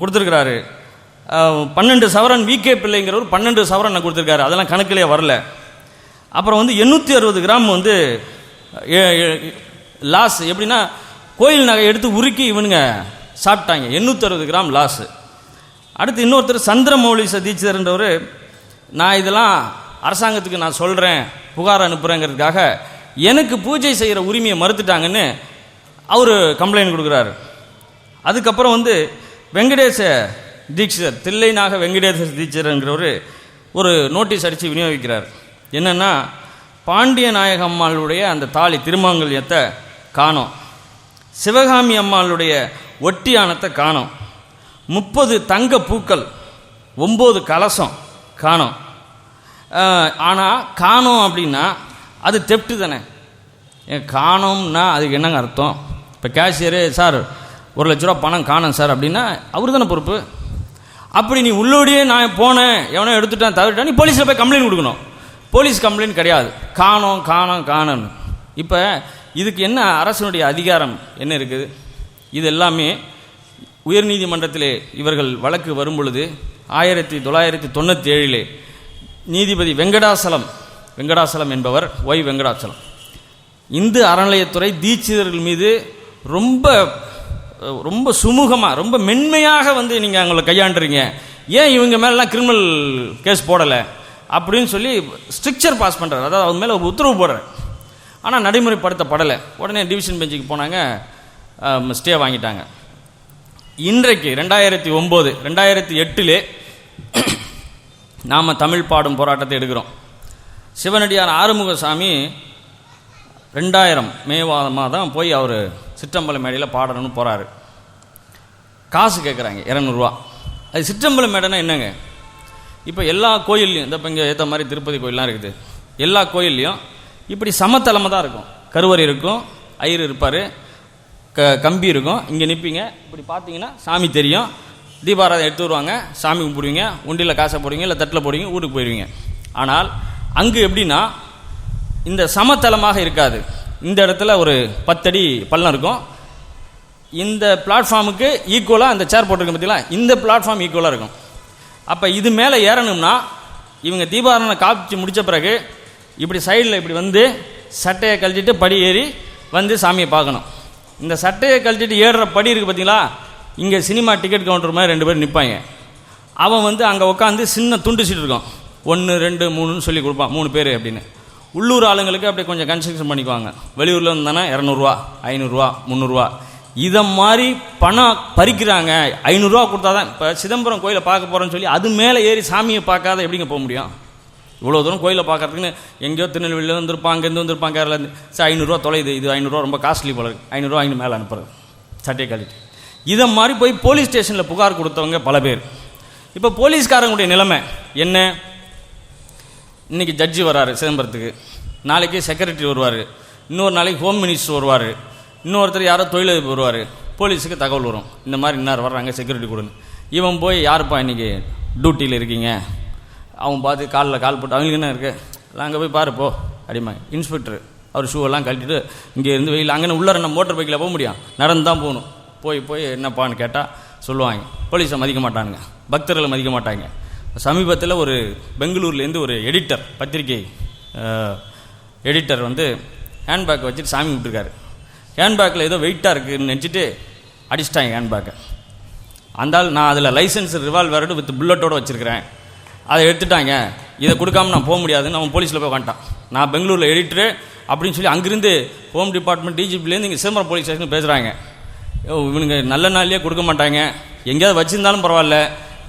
Speaker 1: கொடுத்துருக்கிறாரு. 12 சவரன் விகே பிள்ளைங்கிறவர் 12 சவரன் கொடுத்துருக்காரு. அதெல்லாம் கணக்கிலே வரல. அப்புறம் 860 கிராம் லாஸ். எப்படின்னா கோயில் நகை எடுத்து உருக்கி இவனுங்க சாப்பிட்டாங்க. 860 கிராம் லாஸு. அடுத்து இன்னொருத்தர் சந்திரமௌலி தீட்சிதர்ன்றவர், நான் இதெல்லாம் அரசாங்கத்துக்கு நான் சொல்கிறேன், புகார் அனுப்புகிறேங்கிறதுக்காக எனக்கு பூஜை செய்கிற உரிமையை மறுத்துட்டாங்கன்னு அவர் கம்ப்ளைண்ட் கொடுக்குறாரு. அதுக்கப்புறம் வெங்கடேச தீட்சிதர், தில்லைநாக வெங்கடேச தீட்சிதர்ங்கிறவர் ஒரு நோட்டீஸ் அடித்து விநியோகிக்கிறார். என்னென்னா, பாண்டிய நாயக அம்மாளுடைய அந்த தாலி திருமாங்கல்யத்தை காணோம், சிவகாமி அம்மாளுடைய ஒட்டியானத்தை காணோம், 30 தங்க பூக்கள், 9 கலசம் காணோம். ஆனால் காணோம் அப்படின்னா அது தெப்ட்டு தானே. காணோம்னா அதுக்கு என்னங்க அர்த்தம்? இப்போ கேஷியரு, சார் 1 லட்ச ரூபா பணம் காணும் சார் அப்படின்னா அவர் தானே பொறுப்பு. அப்படி நீ உள்ளோடையே நான் போனேன், எவனோ எடுத்துட்டான் தவிர்ட்டான், நீ போலீஸில் போய் கம்ப்ளைண்ட் கொடுக்கணும். போலீஸ் கம்ப்ளைண்ட் கிடையாது, காணோம் காணோம் காணோன்னு. இப்போ இதுக்கு என்ன அரசனுடைய அதிகாரம் என்ன இருக்குது? இது எல்லாமே உயர்நீதிமன்றத்திலே இவர்கள் வழக்கு வரும் பொழுது 1997 நீதிபதி வெங்கடாசலம் என்பவர், ஒய் வெங்கடாசலம், இந்து அறநிலையத்துறை தீட்சிதர்கள் மீது ரொம்ப ரொம்ப சுமூகமாக ரொம்ப மென்மையாக நீங்கள் அவங்கள கையாண்டுறீங்க, ஏன் இவங்க மேலாம் கிரிமினல் கேஸ் போடலை அப்படின்னு சொல்லி ஸ்ட்ரிக்சர் பாஸ் பண்ணுறாரு. அதாவது அவங்க மேலே ஒரு உத்தரவு போடுறார். ஆனால் நடைமுறைப்படுத்தப்படலை. உடனே டிவிஷன் பெஞ்சுக்கு போனாங்க, ஸ்டே வாங்கிட்டாங்க. இன்றைக்கு 2009 2008 நாம் தமிழ் பாடும் போராட்டத்தை எடுக்கிறோம். சிவனடியார் ஆறுமுகசாமி 2000 மே மாதம் போய் அவர் சிற்றம்பல மேடையில் பாடணும்னு போகிறாரு. காசு கேட்குறாங்க 200 ரூபா. அது சிற்றம்பல மேடைனா என்னங்க? இப்போ எல்லா கோயில்லையும், இந்த இப்போ இங்கே ஏற்ற மாதிரி திருப்பதி கோயிலெலாம் இருக்குது, எல்லா கோயில்லையும் இப்படி சமத்தலமாக தான் இருக்கும். கருவறை இருக்கும், ஐயர் இருப்பார், கம்பி இருக்கும், இங்கே நிற்பீங்க, இப்படி பார்த்தீங்கன்னா சாமி தெரியும். தீபாராதனை எடுத்து வருவாங்க, சாமி கும்பிடுவீங்க, உண்டியில் காசை போடுவீங்க, இல்லை தட்டில் போடுவீங்க, வீட்டுக்கு போயிடுவீங்க. ஆனால் அங்கு எப்படின்னா இந்த சமத்தலமாக இருக்காது. இந்த இடத்துல ஒரு 10 அடி பள்ளம் இருக்கும். இந்த பிளாட்ஃபார்முக்கு ஈக்குவலாக அந்த சேர் போட்டிருக்க பார்த்தீங்களா, இந்த பிளாட்ஃபார்ம் ஈக்குவலாக இருக்கும். அப்போ இது மேலே ஏறணும்னா இவங்க தீபாராதனை காப்பிச்சு முடித்த பிறகு இப்படி சைடில் இப்படி சட்டையை கழட்டிட்டு படி ஏறி சாமியை பார்க்கணும். இந்த சட்டையை கழட்டிட்டு ஏறுற படி இருக்குது பார்த்தீங்களா, இங்கே சினிமா டிக்கெட் கவுண்டர் மாதிரி 2 பேர் நிற்பாங்க. அவன் அங்கே உட்காந்து சின்ன துண்டு சீட்டு இருக்கும், 1 2 3ன்னு சொல்லி கொடுப்பான், 3 பேர் அப்படின்னு. உள்ளூர் ஆளுங்களுக்கு அப்படியே கொஞ்சம் கன்ஸ்ட்ரக்ஷன் பண்ணிக்குவாங்க. வெளியூரில் இருந்தானே 200 ரூபா 500 ரூபா 300 ரூபா இதை மாதிரி பணம் பறிக்கிறாங்க. 500 ரூபா கொடுத்தா தான். இப்போ சிதம்பரம் கோயிலை பார்க்க போகிறேன்னு சொல்லி அது மேலே ஏறி சாமியை பார்க்காத எப்படிங்க போக முடியும்? இவ்வளோ தூரம் கோயிலை பார்க்கறதுக்குன்னு எங்கேயோ திருநெல்வேலியில் வந்திருப்பாங்க, இங்கேருந்து வந்திருப்பாங்க, கேரளாந்து. சார் 500 ரூபா தொலைது, இது 500 ரூபா ரொம்ப காஸ்ட்லி போல இருக்குது, 500 ரூபா மேலே அனுப்புறது சட்டையை கழிட்டு. இதை மாதிரி போய் போலீஸ் ஸ்டேஷனில் புகார் கொடுத்தவங்க பல பேர். இப்போ போலீஸ்காரங்களுடைய நிலைமை என்ன? இன்றைக்கி ஜட்ஜி வராரு சிதம்பரத்துக்கு, நாளைக்கு செக்ரட்டரி வருவார், இன்னொரு நாளைக்கு ஹோம் மினிஸ்டர் வருவார், இன்னொருத்தர் யாரோ தொழிலதிபர் வருவார். போலீஸுக்கு தகவல் வரும், இந்த மாதிரி இன்னார் வர்றாங்க, செக்யூரிட்டி கொடுங்க. இவன் போய் யாருப்பா இன்றைக்கி டியூட்டியில் இருக்கீங்க, அவன் பார்த்து கால் போட்டு அவங்களுக்கு என்ன இருக்குது, அங்கே போய் பாருப்போ அப்படிமா. இன்ஸ்பெக்டர் அவர் ஷூவெல்லாம் கழட்டிட்டு இங்கே இருந்து வெயில் அங்கே உள்ளார நம்ம மோட்டர் பைக்கில் போக முடியும், நடந்து தான் போகணும். போய் என்னப்பான்னு கேட்டால் சொல்லுவாங்க. போலீஸை மதிக்க மாட்டானுங்க, பக்தர்களை மதிக்க மாட்டாங்க. சமீபத்தில் ஒரு பெங்களூர்லேருந்து ஒரு எடிட்டர், பத்திரிகை எடிட்டர் ஹேண்ட்பேக்கை வச்சுட்டு சாமி விட்டுருக்காரு. ஹேண்ட்பேக்கில் ஏதோ வெயிட்டாக இருக்குதுன்னு நினச்சிட்டு அடிச்சிட்டாங்க ஹேண்ட்பேக்கை. அந்தால் நான் அதில் லைசன்ஸ் ரிவால்வரோடு வித் புல்லட்டோடு வச்சுருக்கிறேன், அதை எடுத்துட்டாங்க, இதை கொடுக்காம நான் போக முடியாதுன்னு அவன் போலீஸில் போய் உட்காந்துட்டான். நான் பெங்களூரில் எடிட்டரு, அப்படின்னு சொல்லி அங்கிருந்து ஹோம் டிபார்ட்மெண்ட் டிஜிபிலேருந்து இங்கே சிதம்பரம் போலீஸ் ஸ்டேஷன் பேசுகிறாங்க. இவனுங்க நல்ல நாள்லேயே கொடுக்க மாட்டாங்க, எங்கேயாவது வச்சுருந்தாலும் பரவாயில்ல,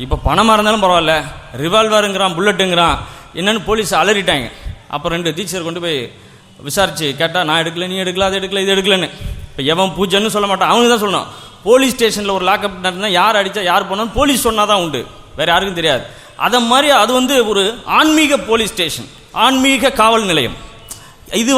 Speaker 1: இப்போ பணமாக இருந்தாலும் பரவாயில்ல, ரிவால்வருங்கிறான், புல்லட்டுங்கிறான், என்னென்னு போலீஸ் அலறிட்டாங்க. அப்புறம் 2 டீச்சர் கொண்டு போய் விசாரித்து கேட்டால், நான் எடுக்கல, நீ எடுக்கல, அது எடுக்கல, இது எடுக்கலன்னு. இப்போ எவன் பூஜைன்னு சொல்ல மாட்டான், அவனுக்கு தான் சொல்லணும். போலீஸ் ஸ்டேஷனில் ஒரு லாக்அப் நடந்தால் யார் அடித்தா யார் போனாலும் போலீஸ் சொன்னால் தான் உண்டு, வேறு யாருக்கும் தெரியாது. அதை மாதிரி அது ஒரு ஆன்மீக போலீஸ் ஸ்டேஷன், ஆன்மீக காவல் நிலையம். இது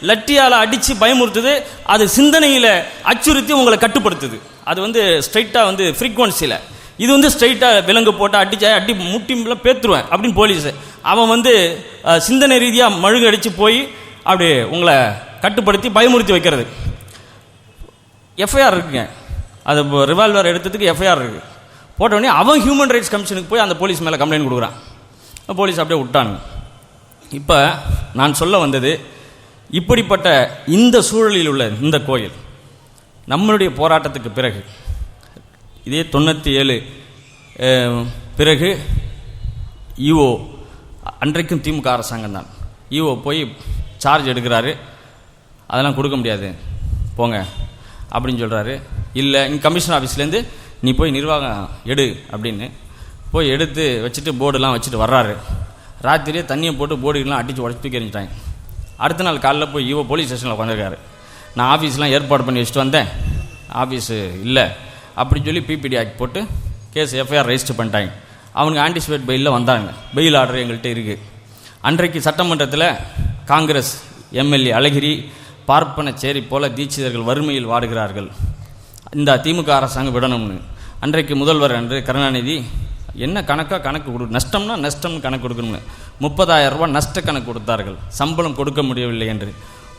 Speaker 1: லட்டியால் அடித்து பயமுறுத்துது, அது சிந்தனையில் அச்சுறுத்தி உங்களை கட்டுப்படுத்துது. அது ஸ்ட்ரைட்டாக ஃப்ரீக்வன்சியில், இது ஸ்ட்ரைட்டாக விலங்கு போட்டு அடி முட்டிலாம் பேத்துருவேன் அப்படின்னு போலீஸு. அவன் சிந்தனை ரீதியாக மழுகு அடித்து போய் அப்படி உங்களை கட்டுப்படுத்தி பயமுறுத்தி வைக்கிறது. எஃப்ஐஆர் இருக்குங்க, அது ரிவால்வர் எடுத்ததுக்கு எஃப்ஐஆர் இருக்குது. போட்டோடனே அவன் ஹியூமன் ரைட்ஸ் கமிஷனுக்கு போய் அந்த போலீஸ் மேலே கம்ப்ளைண்ட் கொடுக்குறான். போலீஸ் அப்படியே விட்டானுங்க. இப்போ நான் சொல்ல வந்தது, இப்படிப்பட்ட இந்த சூழலில் உள்ள இந்த கோயில் நம்மளுடைய போராட்டத்துக்கு பிறகு, இதே 97 பிறகு ஈஓ, அன்றைக்கும் திமுக அரசாங்கம் தான், ஈஓ போய் சார்ஜ் எடுக்கிறாரு. அதெல்லாம் கொடுக்க முடியாது போங்க அப்படின்னு சொல்கிறாரு. இல்லை, இங்கே கமிஷனர் ஆஃபீஸ்லேருந்து நீ போய் நிர்வாகம் எடு அப்படின்னு போய் எடுத்து வச்சுட்டு போர்டுலாம் வச்சுட்டு வர்றாரு. ராத்திரியே தண்ணியை போட்டு போர்டுலாம் அடித்து உடச்சி தூக்கி எறிஞ்சிட்டாங்க. அடுத்த நாள் காலைல போய் ஈஓ போலீஸ் ஸ்டேஷனில் உட்காந்துருக்காரு. நான் ஆஃபீஸ்லாம் ஏற்பாடு பண்ணி வச்சுட்டு வந்தேன், ஆஃபீஸு இல்லை அப்படின்னு சொல்லி பிபிடி ஆக்ட் போட்டு கேஸ் எஃப்ஐஆர் ரெஜிஸ்டர் பண்ணிட்டாங்க. அவனுக்கு ஆன்டிசிபேட் பெயிலில் வந்தாங்க. பெயில் ஆர்டர் எங்கள்கிட்ட இருக்குது. அன்றைக்கு சட்டமன்றத்தில் காங்கிரஸ் எம்எல்ஏ அழகிரி, பார்ப்பனச்சேரி போல தீட்சிதர்கள் வறுமையில் வாடுகிறார்கள், இந்த திமுக அரசாங்கம் விடணும்னு. அன்றைக்கு முதல்வர் அன்று கருணாநிதி என்ன கணக்கு கொடு, நஷ்டம்னா நஷ்டம்னு கணக்கு கொடுக்கணும்னு 30,000 ரூபா நஷ்ட கணக்கு கொடுத்தார்கள். சம்பளம் கொடுக்க முடியவில்லை என்று.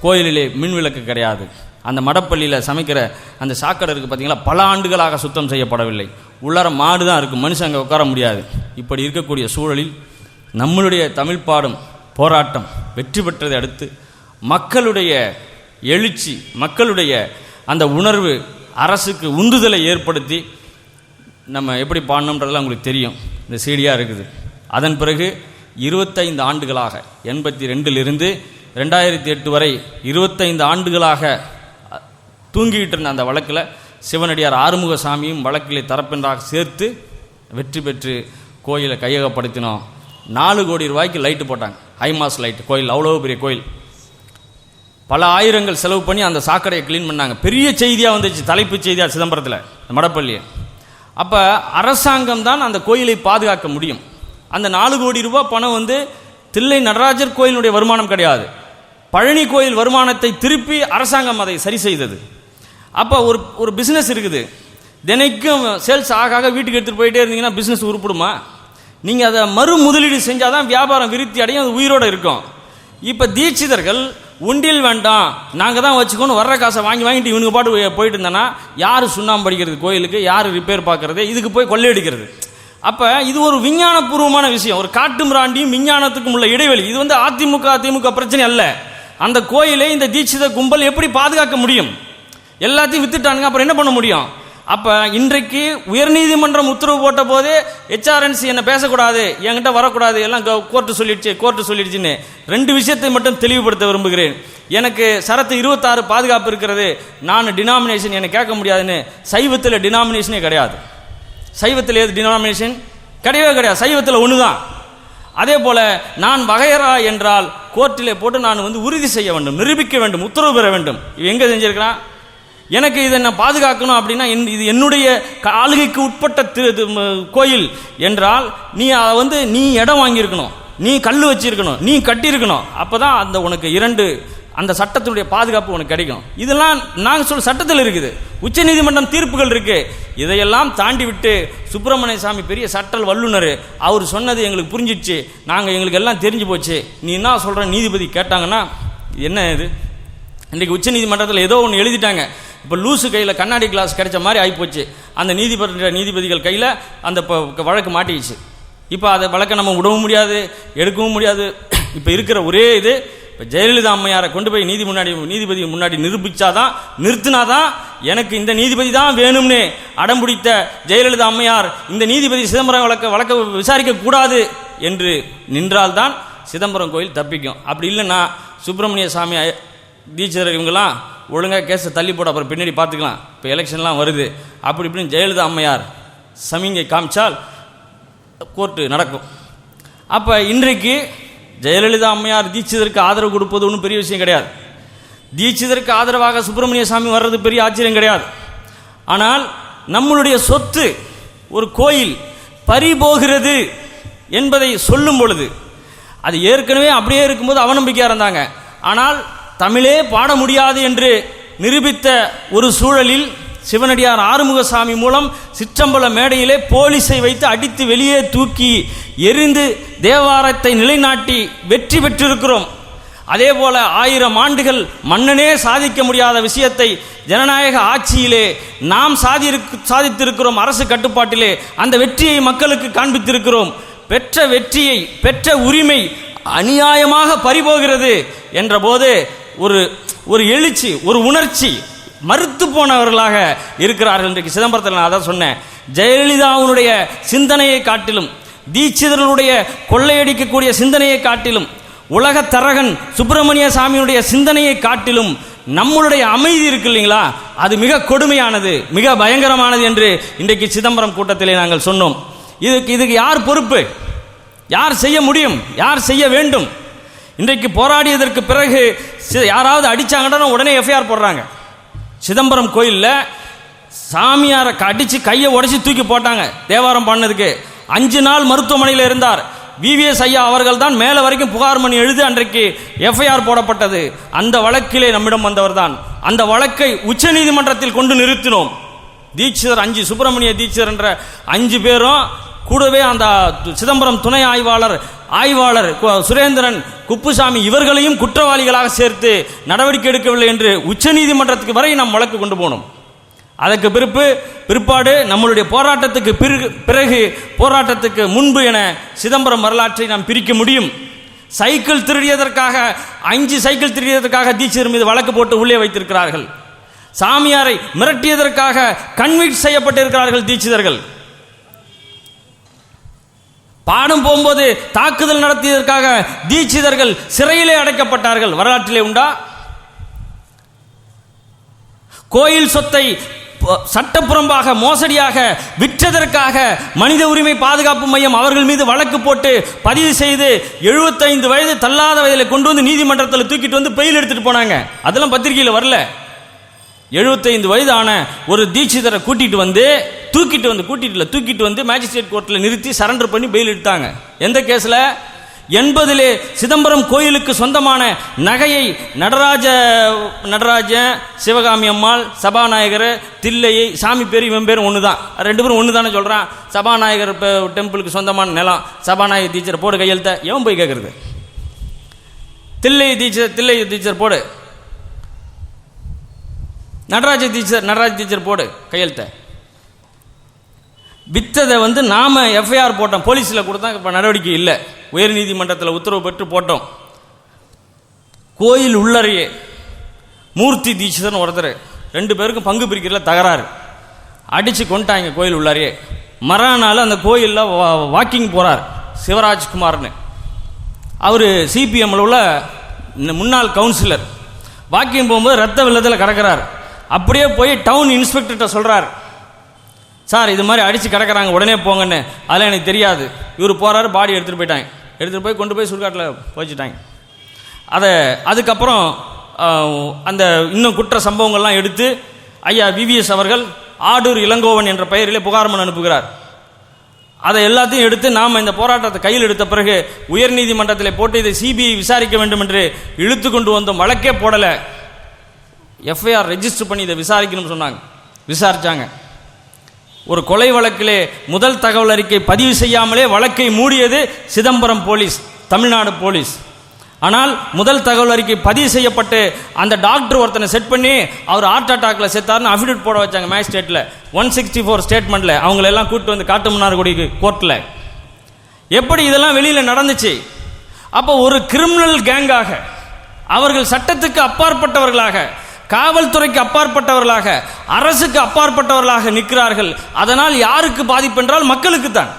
Speaker 1: கோயிலிலே மின்விளக்கு கிடையாது. அந்த மடப்பள்ளியில் சமைக்கிற அந்த சாக்கடை இருக்குது பார்த்தீங்களா, பல ஆண்டுகளாக சுத்தம் செய்யப்படவில்லை. உள்ளார மாடு தான் இருக்குது, மனுஷன் அங்கே உட்கார முடியாது. இப்படி இருக்கக்கூடிய சூழலில் நம்மளுடைய தமிழ் பாடும் போராட்டம் வெற்றி பெற்றதை அடுத்து மக்களுடைய எழுச்சி, மக்களுடைய அந்த உணர்வு அரசுக்கு உந்துதலை ஏற்படுத்தி நம்ம எப்படி பாடணுன்றதெல்லாம் உங்களுக்கு தெரியும், இந்த சீடியாக இருக்குது. அதன் பிறகு 25 ஆண்டுகளாக 82லிருந்து 2008 வரை 25 ஆண்டுகளாக தூங்கிக்கிட்டு இருந்த அந்த வழக்கில் சிவனடியார் ஆறுமுகசாமியும் வழக்கிலே தரப்பென்றாக சேர்த்து வெற்றி பெற்று கோயிலை கையகப்படுத்தினோம். 4 கோடி ரூபாய்க்கு லைட்டு போட்டாங்க, ஹைமாஸ் லைட். கோயில் அவ்வளோ பெரிய கோயில், பல ஆயிரங்கள் செலவு பண்ணி அந்த சாக்கடையை க்ளீன் பண்ணாங்க. பெரிய செய்தியாக வந்துச்சு, தலைப்பு செய்தியாக சிதம்பரத்தில் மடப்பள்ளியை. அப்போ அரசாங்கம் தான் அந்த கோயிலை பாதுகாக்க முடியும். அந்த 4 கோடி ரூபாய் பணம் தில்லை நடராஜர் கோயிலுடைய வருமானம் கிடையாது, பழனி கோயில் வருமானத்தை திருப்பி அரசாங்கம் அதை சரி செய்தது. அப்போ ஒரு பிஸ்னஸ் இருக்குது, தினைக்கும் சேல்ஸ் ஆக வீட்டுக்கு எடுத்துகிட்டு போயிட்டே இருந்தீங்கன்னா பிஸ்னஸ் உருப்பிடுமா? நீங்கள் அதை மறு முதலீடு செஞ்சால் தான் வியாபாரம் விருத்தி அடையும், அது உயிரோடு இருக்கும். இப்போ தீட்சிதர்கள் உண்டியல் வேண்டாம், நாங்கள் தான் வச்சுக்கணும், வர்ற காசை வாங்கிட்டு இவனுக்கு பாட்டு போயிட்டு இருந்தேன்னா யார் சுண்ணாம்பு படிக்கிறது கோயிலுக்கு, யார் ரிப்பேர் பார்க்கறது, இதுக்கு போய் கொள்ளையடிக்கிறது. அப்போ இது ஒரு விஞ்ஞானபூர்வமான விஷயம், ஒரு காட்டு மிராண்டியும் விஞ்ஞானத்துக்கும் உள்ள இடைவெளி. இது அதிமுக பிரச்சனை அல்ல. அந்த கோயிலை இந்த தீட்சித கும்பல் எப்படி பாதுகாக்க முடியும்? எல்லாத்தையும் வித்துட்டானுங்க, அப்புறம் என்ன பண்ண முடியும்? அப்போ இன்றைக்கு உயர்நீதிமன்றம் உத்தரவு போட்ட போதே HRNC என்ன பேசக்கூடாது, என்கிட்ட வரக்கூடாது, எல்லாம் கோர்ட்டு சொல்லிடுச்சுன்னு 2 விஷயத்தை மட்டும் தெளிவுபடுத்த விரும்புகிறேன். எனக்கு சரத்து 26 பாதுகாப்பு இருக்கிறது, நான் டினாமினேஷன் என்னை கேட்க முடியாதுன்னு. சைவத்தில் டினாமினேஷனே கிடையாது. சைவத்தில் ஏது டினாமினேஷன் கிடையவே கிடையாது, சைவத்தில் ஒன்று தான். அதே போல நான் வகையறா என்றால் கோர்ட்டிலே போட்டு நான் உறுதி செய்ய வேண்டும், நிரூபிக்க வேண்டும், உத்தரவு பெற வேண்டும். இவன் எங்கே செஞ்சிருக்கிறான்? எனக்கு இதை நான் பாதுகாக்கணும் அப்படின்னா இது என்னுடைய ஆளுகைக்கு உட்பட்ட கோயில் என்றால் நீ இடம் வாங்கியிருக்கணும், நீ கல் வச்சிருக்கணும், நீ கட்டியிருக்கணும். அப்போதான் அந்த உனக்கு 2 அந்த சட்டத்தினுடைய பாதுகாப்பு உனக்கு கிடைக்கும். இதெல்லாம் நாங்கள் சொல்ல சட்டத்தில் இருக்குது, உச்ச நீதிமன்றம் தீர்ப்புகள் இருக்கு. இதையெல்லாம் தாண்டி விட்டு சுப்பிரமணிய சாமி பெரிய சட்ட வல்லுநர், அவர் சொன்னது எங்களுக்கு புரிஞ்சிடுச்சு, எங்களுக்கு எல்லாம் தெரிஞ்சு போச்சு, நீ என்ன சொல்ற நீதிபதி கேட்டாங்கன்னா என்ன இது? இன்றைக்கு உச்ச நீதிமன்றத்தில் ஏதோ ஒன்று எழுதிட்டாங்க. இப்போ லூசு கையில் கண்ணாடி கிளாஸ் கிடைச்ச மாதிரி ஆகிப்போச்சு. அந்த நீதிபதிகள் கையில் அந்த வழக்கு மாட்டிடுச்சு. இப்போ அதை வழக்கை நம்ம விடவும் முடியாது, எடுக்கவும் முடியாது. இப்போ இருக்கிற ஒரே இது, இப்போ ஜெயலலிதா அம்மையாரை கொண்டு போய் நீதிபதி முன்னாடி நிறுத்தினாதான் எனக்கு இந்த நீதிபதி தான் வேணும்னு அடம்பிடித்த ஜெயலலிதா அம்மையார் இந்த நீதிபதி சிதம்பரம் வழக்க விசாரிக்க கூடாது என்று நின்றால்தான் சிதம்பரம் கோயில் தப்பிக்கும். அப்படி இல்லைன்னா சுப்பிரமணிய சாமி தீட்சிதர் இவங்கெல்லாம் ஒழுங்காக கேஸை தள்ளி போட அப்புறம் பின்னாடி பார்த்துக்கலாம், இப்போ எலெக்ஷன்லாம் வருது அப்படி இப்படின்னு ஜெயலலிதா அம்மையார் சமிங்கை காமிச்சால் கோர்ட்டு நடக்கும். அப்போ இன்றைக்கு ஜெயலலிதா அம்மையார் தீட்சிதருக்கு ஆதரவு கொடுப்பது ஒன்றும் பெரிய விஷயம் கிடையாது. தீட்சிதருக்கு ஆதரவாக சுப்பிரமணிய சாமி வர்றது பெரிய ஆச்சரியம் கிடையாது. ஆனால் நம்மளுடைய சொத்து ஒரு கோயில் பறிபோகிறது என்பதை சொல்லும் பொழுது, அது ஏற்கனவே அப்படியே இருக்கும்போது அவநம்பிக்கையாக இருந்தாங்க. ஆனால் தமிழே பாட முடியாது என்று நிரூபித்த ஒரு சூழலில் சிவனடியார் ஆறுமுகசாமி மூலம் சிற்றம்பல மேடையிலே போலீஸை வைத்து அடித்து வெளியே தூக்கி எரிந்து தேவாரத்தை நிலைநாட்டி வெற்றி பெற்றிருக்கிறோம். அதே போல 1000 ஆண்டுகள் மன்னனே சாதிக்க முடியாத விஷயத்தை ஜனநாயக ஆட்சியிலே நாம் சாதித்திருக்கிறோம். அரசு கட்டுப்பாட்டிலே அந்த வெற்றியை மக்களுக்கு காண்பித்திருக்கிறோம். பெற்ற வெற்றியை, பெற்ற உரிமை அநியாயமாக பறிபோகிறது என்ற போது ஒரு எழுச்சி, ஒரு உணர்ச்சி, மறுத்து போனவர்களாக இருக்கிறார்கள். இன்றைக்கு சிதம்பரத்தில் நான் அதான் சொன்னேன், ஜெயலலிதாவுடைய சிந்தனையை காட்டிலும், தீட்சிதர்களுடைய கொள்ளையடிக்கக்கூடிய சிந்தனையை காட்டிலும், உலக தரகன் சுப்பிரமணிய சாமியுடைய சிந்தனையை காட்டிலும் நம்மளுடைய அமைதி இருக்கு இல்லைங்களா, அது மிக கொடுமையானது, மிக பயங்கரமானது என்று இன்றைக்கு சிதம்பரம் கூட்டத்திலே நாங்கள் சொன்னோம். இதுக்கு யார் பொறுப்பு? யார் செய்ய முடியும்? யார் செய்ய வேண்டும்? இன்றைக்கு போராடியதற்கு பிறகு யாராவது அடிச்சாங்கன்னா உடனே எஃப்ஐஆர் போடுறாங்க. சிதம்பரம் கோயிலில் சாமியாரை அடித்து கையை உடைச்சி தூக்கி போட்டாங்க தேவாரம் பாடினதுக்கு. 5 நாள் மருத்துவமனையில் இருந்தார். விவிஎஸ் ஐயா அவர்கள் தான் மேலே வரைக்கும் புகார் மணி எழுதி அன்றைக்கு எஃப்ஐஆர் போடப்பட்டது. அந்த வழக்கிலே நம்மிடம் வந்தவர் தான். அந்த வழக்கை உச்ச நீதிமன்றத்தில் கொண்டு நிறுத்தினோம். தீட்சிதர் 5 சுப்பிரமணிய தீட்சிதர் என்ற 5 பேரும் கூடவே அந்த சிதம்பரம் துணை ஆய்வாளர் சுரேந்திரன், குப்புசாமி இவர்களையும் குற்றவாளிகளாக சேர்த்து நடவடிக்கை எடுக்கவில்லை என்று உச்ச நீதிமன்றத்துக்கு வரை நாம் வழக்கு கொண்டு போனோம். அதற்கு பிற்பாடு நம்மளுடைய போராட்டத்துக்கு பிறகு போராட்டத்துக்கு முன்பு என சிதம்பரம் வரலாற்றை நாம் பிரிக்க முடியும். சைக்கிள் திருடியதற்காக 5 சைக்கிள் திருடியதற்காக தீட்சிதர் மீது வழக்கு போட்டு உள்ளே வைத்திருக்கிறார்கள். சாமியாரை மிரட்டியதற்காக கன்விக்ட் செய்யப்பட்டிருக்கிறார்கள் தீட்சிதர்கள். பாடம் போகும்போது தாக்குதல் நடத்தியதற்காக தீட்சிதர்கள் சிறையிலே அடைக்கப்பட்டார்கள். வரலாற்றிலே உண்டா? கோயில் சொத்தை சட்டப்புறம்பாக மோசடியாக விற்றதற்காக மனித உரிமை பாதுகாப்பு மையம் அவர்கள் மீது வழக்கு போட்டு பதிவு செய்து 75 வயது தள்ளாத வயதில் கொண்டு வந்து நீதிமன்றத்தில் தூக்கிட்டு வந்து பெயில் எடுத்துட்டு போனாங்க. அதெல்லாம் பத்திரிகையில் வரல. 75 வயது ஆன ஒரு தீட்சிதரை கூட்டிட்டு வந்து மேஜிஸ்ட்ரேட் கோர்ட்டில் நிறுத்தி சரண்டர் பண்ணி பெயில் எடுத்தாங்க. எந்த கேஸ்ல? 80 சிதம்பரம் கோயிலுக்கு சொந்தமான நகையை நடராஜ சிவகாமி அம்மாள், சபாநாயகர், தில்லையை, சாமி பேர் இவன் பேர் ஒன்று தான், 2 பேரும் ஒன்று தானே சொல்கிறான். சபாநாயகர் டெம்பிளுக்கு சொந்தமான நிலம், சபாநாயகர் டீச்சர் போடு கையெழுத்த. எவன் போய் கேட்கறது? தில்லை டீச்சர் போடு, நடராஜ டீச்சர் போடு கையெழுத்த. வித்ததை நாம எஃப்ஐஆர் போட்டோம், போலீஸில் கொடுத்தா இப்போ நடவடிக்கை இல்லை, உயர் நீதிமன்றத்தில் உத்தரவு பெற்று போட்டோம். கோயில் உள்ளறையே மூர்த்தி தீட்சிதர்னு ஒருத்தர், 2 பேருக்கும் பங்கு பிரிக்கிறதுல தகராறு, அடித்து கொண்டாங்க கோயில் உள்ளறையே. மறுநாள் அந்த கோயிலில் வாக்கிங் போகிறார் சிவராஜ்குமார்னு, அவர் சிபிஎம்ல உள்ள முன்னாள் கவுன்சிலர். வாக்கிங் போகும்போது ரத்த வெள்ளத்தில் கிடக்கிறார். அப்படியே போய் டவுன் இன்ஸ்பெக்டர்கிட்ட சொல்கிறார், சார் இது மாதிரி அடித்து கிடக்கிறாங்க, உடனே போங்கன்னு. அதெல்லாம் எனக்கு தெரியாது. இவர் போகிறாரு, பாடி எடுத்துகிட்டு போய் கொண்டு போய் சுடுகாட்டில் போச்சுட்டாங்க. அதுக்கப்புறம் அந்த இன்னும் குற்ற சம்பவங்கள்லாம் எடுத்து ஐயா விவிஎஸ் அவர்கள் ஆடூர் இளங்கோவன் என்ற பெயரிலே புகார் மனு அனுப்புகிறார். அதை எல்லாத்தையும் எடுத்து நாம் இந்த போராட்டத்தை கையில் எடுத்த பிறகு உயர் நீதிமன்றத்தில் போட்டு இதை சிபிஐ விசாரிக்க வேண்டும் என்று இழுத்து கொண்டு வந்தோம். வழக்கே போடலை, எஃப்ஐஆர் ரெஜிஸ்டர் பண்ணி இதை விசாரிக்கணும்னு சொன்னாங்க. விசாரித்தாங்க. ஒரு கொலை வழக்கிலே முதல் தகவல் அறிக்கை பதிவு செய்யாமலே வழக்கை மூடியது சிதம்பரம் போலீஸ், தமிழ்நாடு போலீஸ். ஆனால் முதல் தகவல் அறிக்கை பதிவு செய்யப்பட்டு அந்த டாக்டர் ஒருத்தனை செட் பண்ணி அவர் ஹார்ட் அட்டாக்ல செத்தார்னு அஃபிடவிட் போட வச்சாங்க மேஜிஸ்ட்ரேட்டில். 164 ஸ்டேட்மெண்ட்டில் அவங்களெல்லாம் கூப்பிட்டு வந்து காட்டுமன்னார்குடி கோர்ட்டில். எப்படி இதெல்லாம் வெளியில் நடந்துச்சு? அப்போ ஒரு கிரிமினல் கேங்காக, அவர்கள் சட்டத்துக்கு அப்பாற்பட்டவர்களாக, காவல்துறைக்கு அப்பாற்பட்டவர்களாக, அரசுக்கு அப்பாற்பட்டவர்களாக நிற்கிறார்கள். அதனால் யாருக்கு பாதிப்பு என்றால் மக்களுக்கு தான்.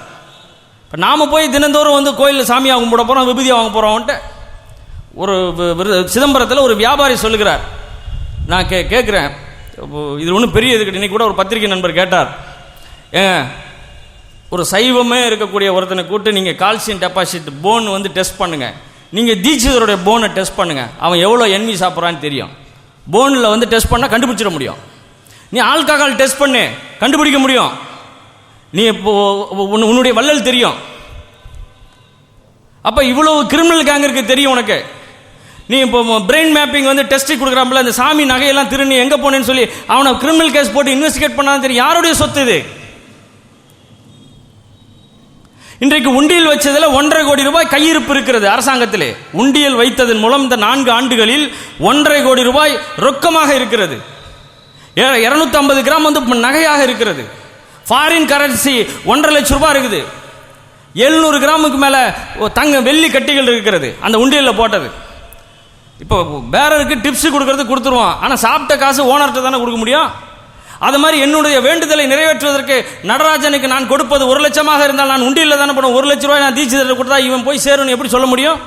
Speaker 1: இப்போ நாம் போய் தினந்தோறும் கோயிலில் சாமியாக கும்பிட போகிறோம், விபூதி வாங்க போகிறோம்ட்டு ஒரு சிதம்பரத்தில் ஒரு வியாபாரி சொல்லுகிறார். நான் கேட்குறேன், இது ஒன்றும் பெரிய இது கிடையாது. இன்னைக்கு கூட ஒரு பத்திரிகை நண்பர் கேட்டார், ஒரு சைவமே இருக்கக்கூடிய ஒருத்தனை கூப்பிட்டு நீங்கள் கால்சியம் டெபாசிட் போன் வந்து டெஸ்ட் பண்ணுங்கள், நீங்கள் தீட்சிதருடைய போனை டெஸ்ட் பண்ணுங்கள், அவன் எவ்வளோ என்வி சாப்பிட்றான்னு தெரியும். போனில் வந்து டெஸ்ட் பண்ணால் கண்டுபிடிச்சிட முடியும். நீ ஆல்கஹால் டெஸ்ட் பண்ணு, கண்டுபிடிக்க முடியும். நீ இப்போ உன்னுடைய வள்ளல் தெரியும். அப்போ இவ்வளவு கிரிமினல் கேங் இருக்கு தெரியும் உனக்கு. நீ இப்போ பிரெயின் மேப்பிங் வந்து டெஸ்ட் கொடுக்குறாப்புல, அந்த சாமி நகையெல்லாம் திரு, நீ எங்கே போனேன்னு சொல்லி அவனை கிரிமினல் கேஸ் போட்டு இன்வெஸ்டிகேட் பண்ணாலும் தெரியும். யாருடைய சொத்து இது? இன்றைக்கு உண்டியல் வச்சதில் 1.5 கோடி ரூபாய் கையிருப்பு இருக்கிறது அரசாங்கத்திலே. உண்டியல் வைத்ததன் மூலம் இந்த 4 ஆண்டுகளில் 1.5 கோடி ரூபாய் ரொக்கமாக இருக்கிறது. 250 கிராம் வந்து நகையாக இருக்கிறது. ஃபாரின் கரன்சி 1.5 லட்சம் ரூபாய் இருக்குது. 700 கிராமுக்கு மேல தங்க வெள்ளி கட்டிகள் இருக்கிறது அந்த உண்டியலில் போட்டது. இப்போ பேரருக்கு டிப்ஸ் கொடுக்கறது கொடுத்துருவான், ஆனால் சாப்பிட்ட காசு ஓனர்கிட்ட தானே கொடுக்க முடியும். அது மாதிரி என்னுடைய வேண்டுதலை நிறைவேற்றுவதற்கு நடராஜனுக்கு நான் கொடுப்பது 1 லட்சமாக இருந்தால் நான் உண்டியலில் தானே போடுவேன். 1 லட்ச ரூபாய் நான் தீட்சிதர் கொடுத்தா இவன் போய் சேரும்னு எப்படி சொல்ல முடியும்?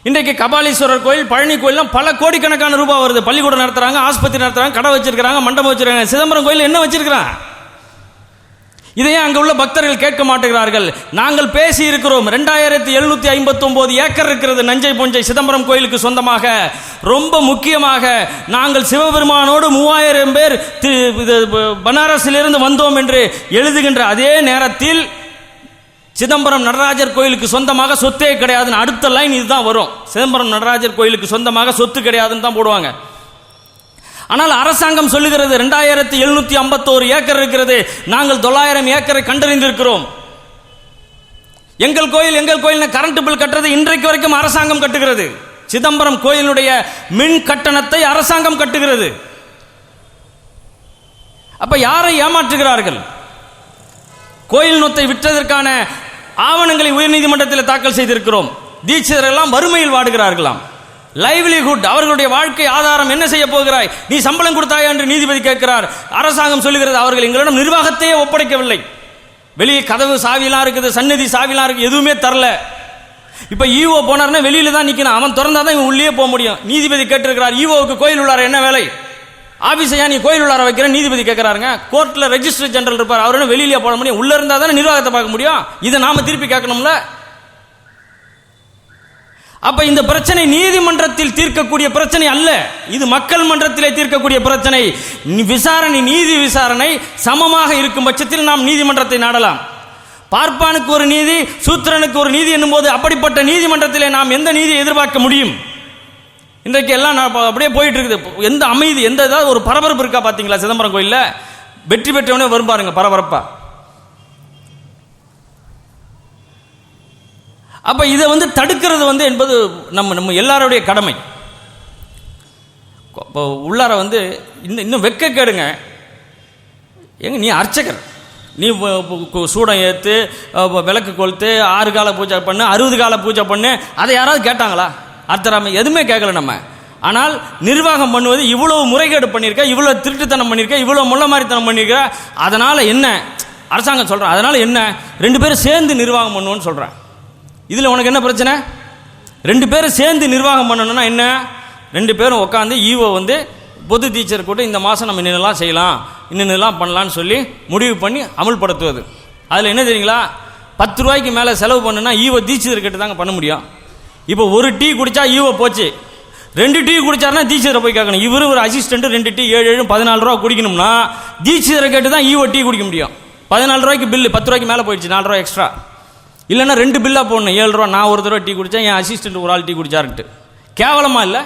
Speaker 1: இன்றைக்கு கபாலீஸ்வரர் கோயில், பழனி கோயிலாம் பல கோடிக்கணக்கான ரூபாய் வருது. பள்ளிக்கூடம் நடத்துறாங்க, ஆஸ்பத்திரி நடத்துறாங்க, கடை வச்சிருக்காங்க, மண்டபம் வச்சிருக்காங்க. சிதம்பரம் கோயில் என்ன வச்சிருக்கிறான்? இதையே அங்க உள்ள பக்தர்கள் கேட்க மாட்டேங்கிறார்கள். நாங்கள் பேசி இருக்கிறோம். 2759 ஏக்கர் இருக்கிறது நஞ்சை புஞ்சை சிதம்பரம் கோயிலுக்கு சொந்தமாக. ரொம்ப முக்கியமாக நாங்கள் சிவபெருமானோடு 3000 பேர் பனாரஸிலிருந்து வந்தோம் என்று எழுதுகின்ற அதே நேரத்தில் சிதம்பரம் நடராஜர் கோயிலுக்கு சொந்தமாக சொத்தே கிடையாதுன்னு அடுத்த லைன் இதுதான் வரும். சிதம்பரம் நடராஜர் கோயிலுக்கு சொந்தமாக சொத்து கிடையாதுன்னு தான் போடுவாங்க. ஆனால் அரசாங்கம் சொல்லுகிறது 2751 ஏக்கர் இருக்கிறது, நாங்கள் 900 ஏக்கரை கண்டறிந்திருக்கிறோம். எங்கள் கோயில் கரண்ட் பில் கட்டுறது இன்றைக்கு வரைக்கும் அரசாங்கம் கட்டுகிறது. சிதம்பரம் கோயிலுடைய மின் கட்டணத்தை அரசாங்கம் கட்டுகிறது. அப்ப யாரை ஏமாற்றுகிறார்கள்? கோயில் நொத்தை விற்றதற்கான ஆவணங்களை உயர்நீதிமன்றத்தில் தாக்கல் செய்திருக்கிறோம். தீட்சிதர் எல்லாம் வறுமையில் வாடுகிறார்களாம். லைவ்லிஹுட், அவர்களுடைய வாழ்க்கை ஆதாரம் என்ன செய்ய போகிறாய், நீ சம்பளம் கொடுத்தாயா என்று நீதிபதி கேட்கிறார். அரசாங்கம் சொல்லுகிறது அவர்கள் எங்களிடம் நிர்வாகத்தையே ஒப்படைக்கவில்லை. வெளியே கதவு சாவிலாம் இருக்குது, சன்னதி சாவிலாம் இருக்கு, எதுவுமே தரல. இப்ப ஈவோ போனார்னா வெளியில தான் நிக்கணும், அவன் திறந்தாதான் இவன் உள்ளே போக முடியும். நீதிபதி கேட்டிருக்கிறார், ஈவோவுக்கு கோயில் உள்ளார என்ன வேலை, ஆபீஸையா நீ கோயில் உள்ளார வைக்கிற? நீதிபதி கேட்கிறாருங்க. கோர்ட்ல ரெஜிஸ்டர் ஜெனரல் இருப்பார், அவரு வெளியில போட முடியும், உள்ள இருந்தா தானே நிர்வாகத்தை பார்க்க முடியும். இதை நாம திருப்பி கேட்கணும்ல. அப்ப இந்த பிரச்சனை நீதிமன்றத்தில் தீர்க்கக்கூடிய பிரச்சனை அல்ல, இது மக்கள் மன்றத்திலே தீர்க்கக்கூடிய பிரச்சனை. விசாரணை, நீதி விசாரணை சமமாக இருக்கும் பட்சத்தில் நாம் நீதிமன்றத்தை நாடலாம். பார்ப்பானுக்கு ஒரு நீதி, சூத்திரனுக்கு ஒரு நீதி என்னும் போது அப்படிப்பட்ட நீதிமன்றத்திலே நாம் எந்த நீதியை எதிர்பார்க்க முடியும்? இன்றைக்கு எல்லாம் அப்படியே போயிட்டு இருக்குது. எந்த அமைதி, எந்த ஏதாவது ஒரு பரபரப்பு இருக்கா பாத்தீங்களா? சிதம்பரம் கோயில்ல வெற்றி பெற்றவனே வரும் பாருங்க பரபரப்பா. அப்ப இதை வந்து தடுக்கிறது வந்து என்பது நம்ம எல்லாருடைய கடமை. உள்ளார வந்து இன்னும் வெக்க கேடுங்க. எங்க நீ அர்ச்சகர், நீ சூடம் ஏத்து, விளக்கு கொளுத்து, 6 கால பூஜை பண்ணு, 60 கால பூஜை பண்ணு, அதை யாராவது கேட்டாங்களா? அர்த்தராம எதுவுமே கேட்கல நம்ம. ஆனால் நிர்வாகம் பண்ணுவது இவ்வளவு முறைகேடு பண்ணிருக்க, இவ்வளவு திருட்டுத்தனம் பண்ணிருக்க, இவ்வளவு முள்ள மாதிரித்தனம் பண்ணிருக்க, அதனால என்ன அரசாங்கம் சொல்றேன், அதனால என்ன 2 பேரும் சேர்ந்து நிர்வாகம் பண்ணுவோன்னு சொல்றேன். இதுல உனக்கு என்ன பிரச்சனை? 2 பேரும் சேர்ந்து நிர்வாகம் பண்ணணும்னா என்ன? 2 பேரும் உட்காந்து ஈவோ வந்து பொது டீச்சர் கூட இந்த மாசம் நம்ம இன்னெல்லாம் செய்யலாம், இன்னெல்லாம் பண்ணலாம்னு சொல்லி முடிவு பண்ணி அமல்படுத்துவது. அதுல என்ன தெரியுங்களா, 10 ரூபாய்க்கு மேல செலவு பண்ணுனா ஈவோ டீச்சர் கிட்ட தாங்க பண்ண முடியும். இப்போ ஒரு டீ குடிச்சா ஈவோ போச்சு, 2 டீ குடிச்சாருன்னா டீச்சரை போய் கேட்கணும். இவரு ஒரு அசிஸ்டன்ட் 2 டீ 7 14 ரூபா குடிக்கணும்னா டீச்சரை கேட்டு தான் ஈவோ டீ குடிக்க முடியும். 14 ரூபாய்க்கு பில்லு, 10 ரூபாய்க்கு மேல போயிடுச்சு, 4 ரூபா எக்ஸ்ட்ரா. இல்லைன்னா 2 பில்லா போடணும், 7 ரூபா. நான் ஒரு தடவை டீ குடிச்சேன், என் அசிஸ்டன்ட் ஒரு ஆள் டீ குடிச்சாருட்டு. கேவலமா இல்லை?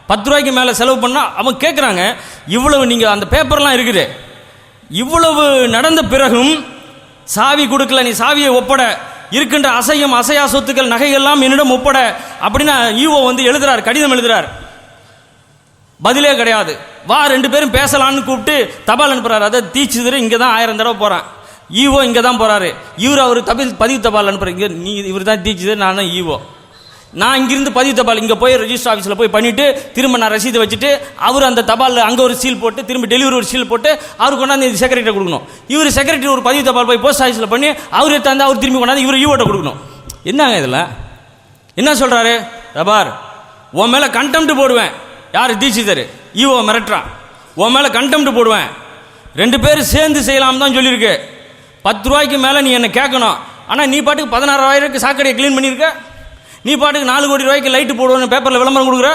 Speaker 1: 10 ரூபாய்க்கு மேல செலவு பண்ணா அவங்க கேட்கறாங்க. இவ்வளவு நீங்க அந்த பேப்பர்லாம் இருக்குது, இவ்வளவு நடந்த பிறகும் சாவி கொடுக்கல, நீ சாவியை ஒப்பட, இருக்கின்ற அசையும் அசையா சொத்துக்கள் நகைகள்லாம் என்னிடம் ஒப்பட அப்படின்னு ஈவோ வந்து எழுதுறாரு, கடிதம் எழுதுறார். பதிலே கிடையாது. வா 2 பேரும் பேசலான்னு கூப்பிட்டு தபால் அனுப்புறாரு. அதை தீட்சிதர் இங்க தான் 1000 தடவை போறான், ஈவோ இங்க தான் போறாரு. அவர் பதிவு தபால் அனுப்புறீங்க, நீ இவர் தான் தீட்சிதர், நான் தான் ஈவோ. நான் இங்கிருந்து பதிவு தபால் இங்க போய் ரெஜிஸ்டர் ஆஃபீஸில் போய் பண்ணிட்டு திரும்ப நான் ரசீதை வச்சுட்டு அவர் அந்த தபால் அங்க ஒரு சீல் போட்டு திரும்ப டெலிவரி ஒரு சீல் போட்டு அவர் கொண்டாந்து செக்ரட்டரி கொடுக்கணும். இவர் செக்ரட்டரி ஒரு பதிவு தபால் போய் போஸ்ட் ஆஃபீஸில் பண்ணி அவரே தந்து அவர் திரும்பி கொண்டாந்து இவர் ஈவோட்ட கொடுக்கணும். என்னங்க இதில் என்ன சொல்றாரு? ரபார் உன் மேலே கண்டெம்ட் போடுவேன். யார்? தீட்சிதர். ஈவோ மிரட்டுறான், உன் மேலே கண்டெம்ட் போடுவேன். 2 பேரும் சேர்ந்து செய்யலாம் தான் சொல்லியிருக்கு. 10 ரூபாய்க்கு மேலே நீ என்ன கேட்கணும். ஆனால் நீ பாட்டுக்கு 16,000 சாக்கடையை க்ளீன் பண்ணியிருக்க. நீ பாட்டுக்கு 4 கோடி ரூபாய்க்கு லைட்டு போடுவேன்னு பேப்பரில் விளம்பரம் கொடுக்குற.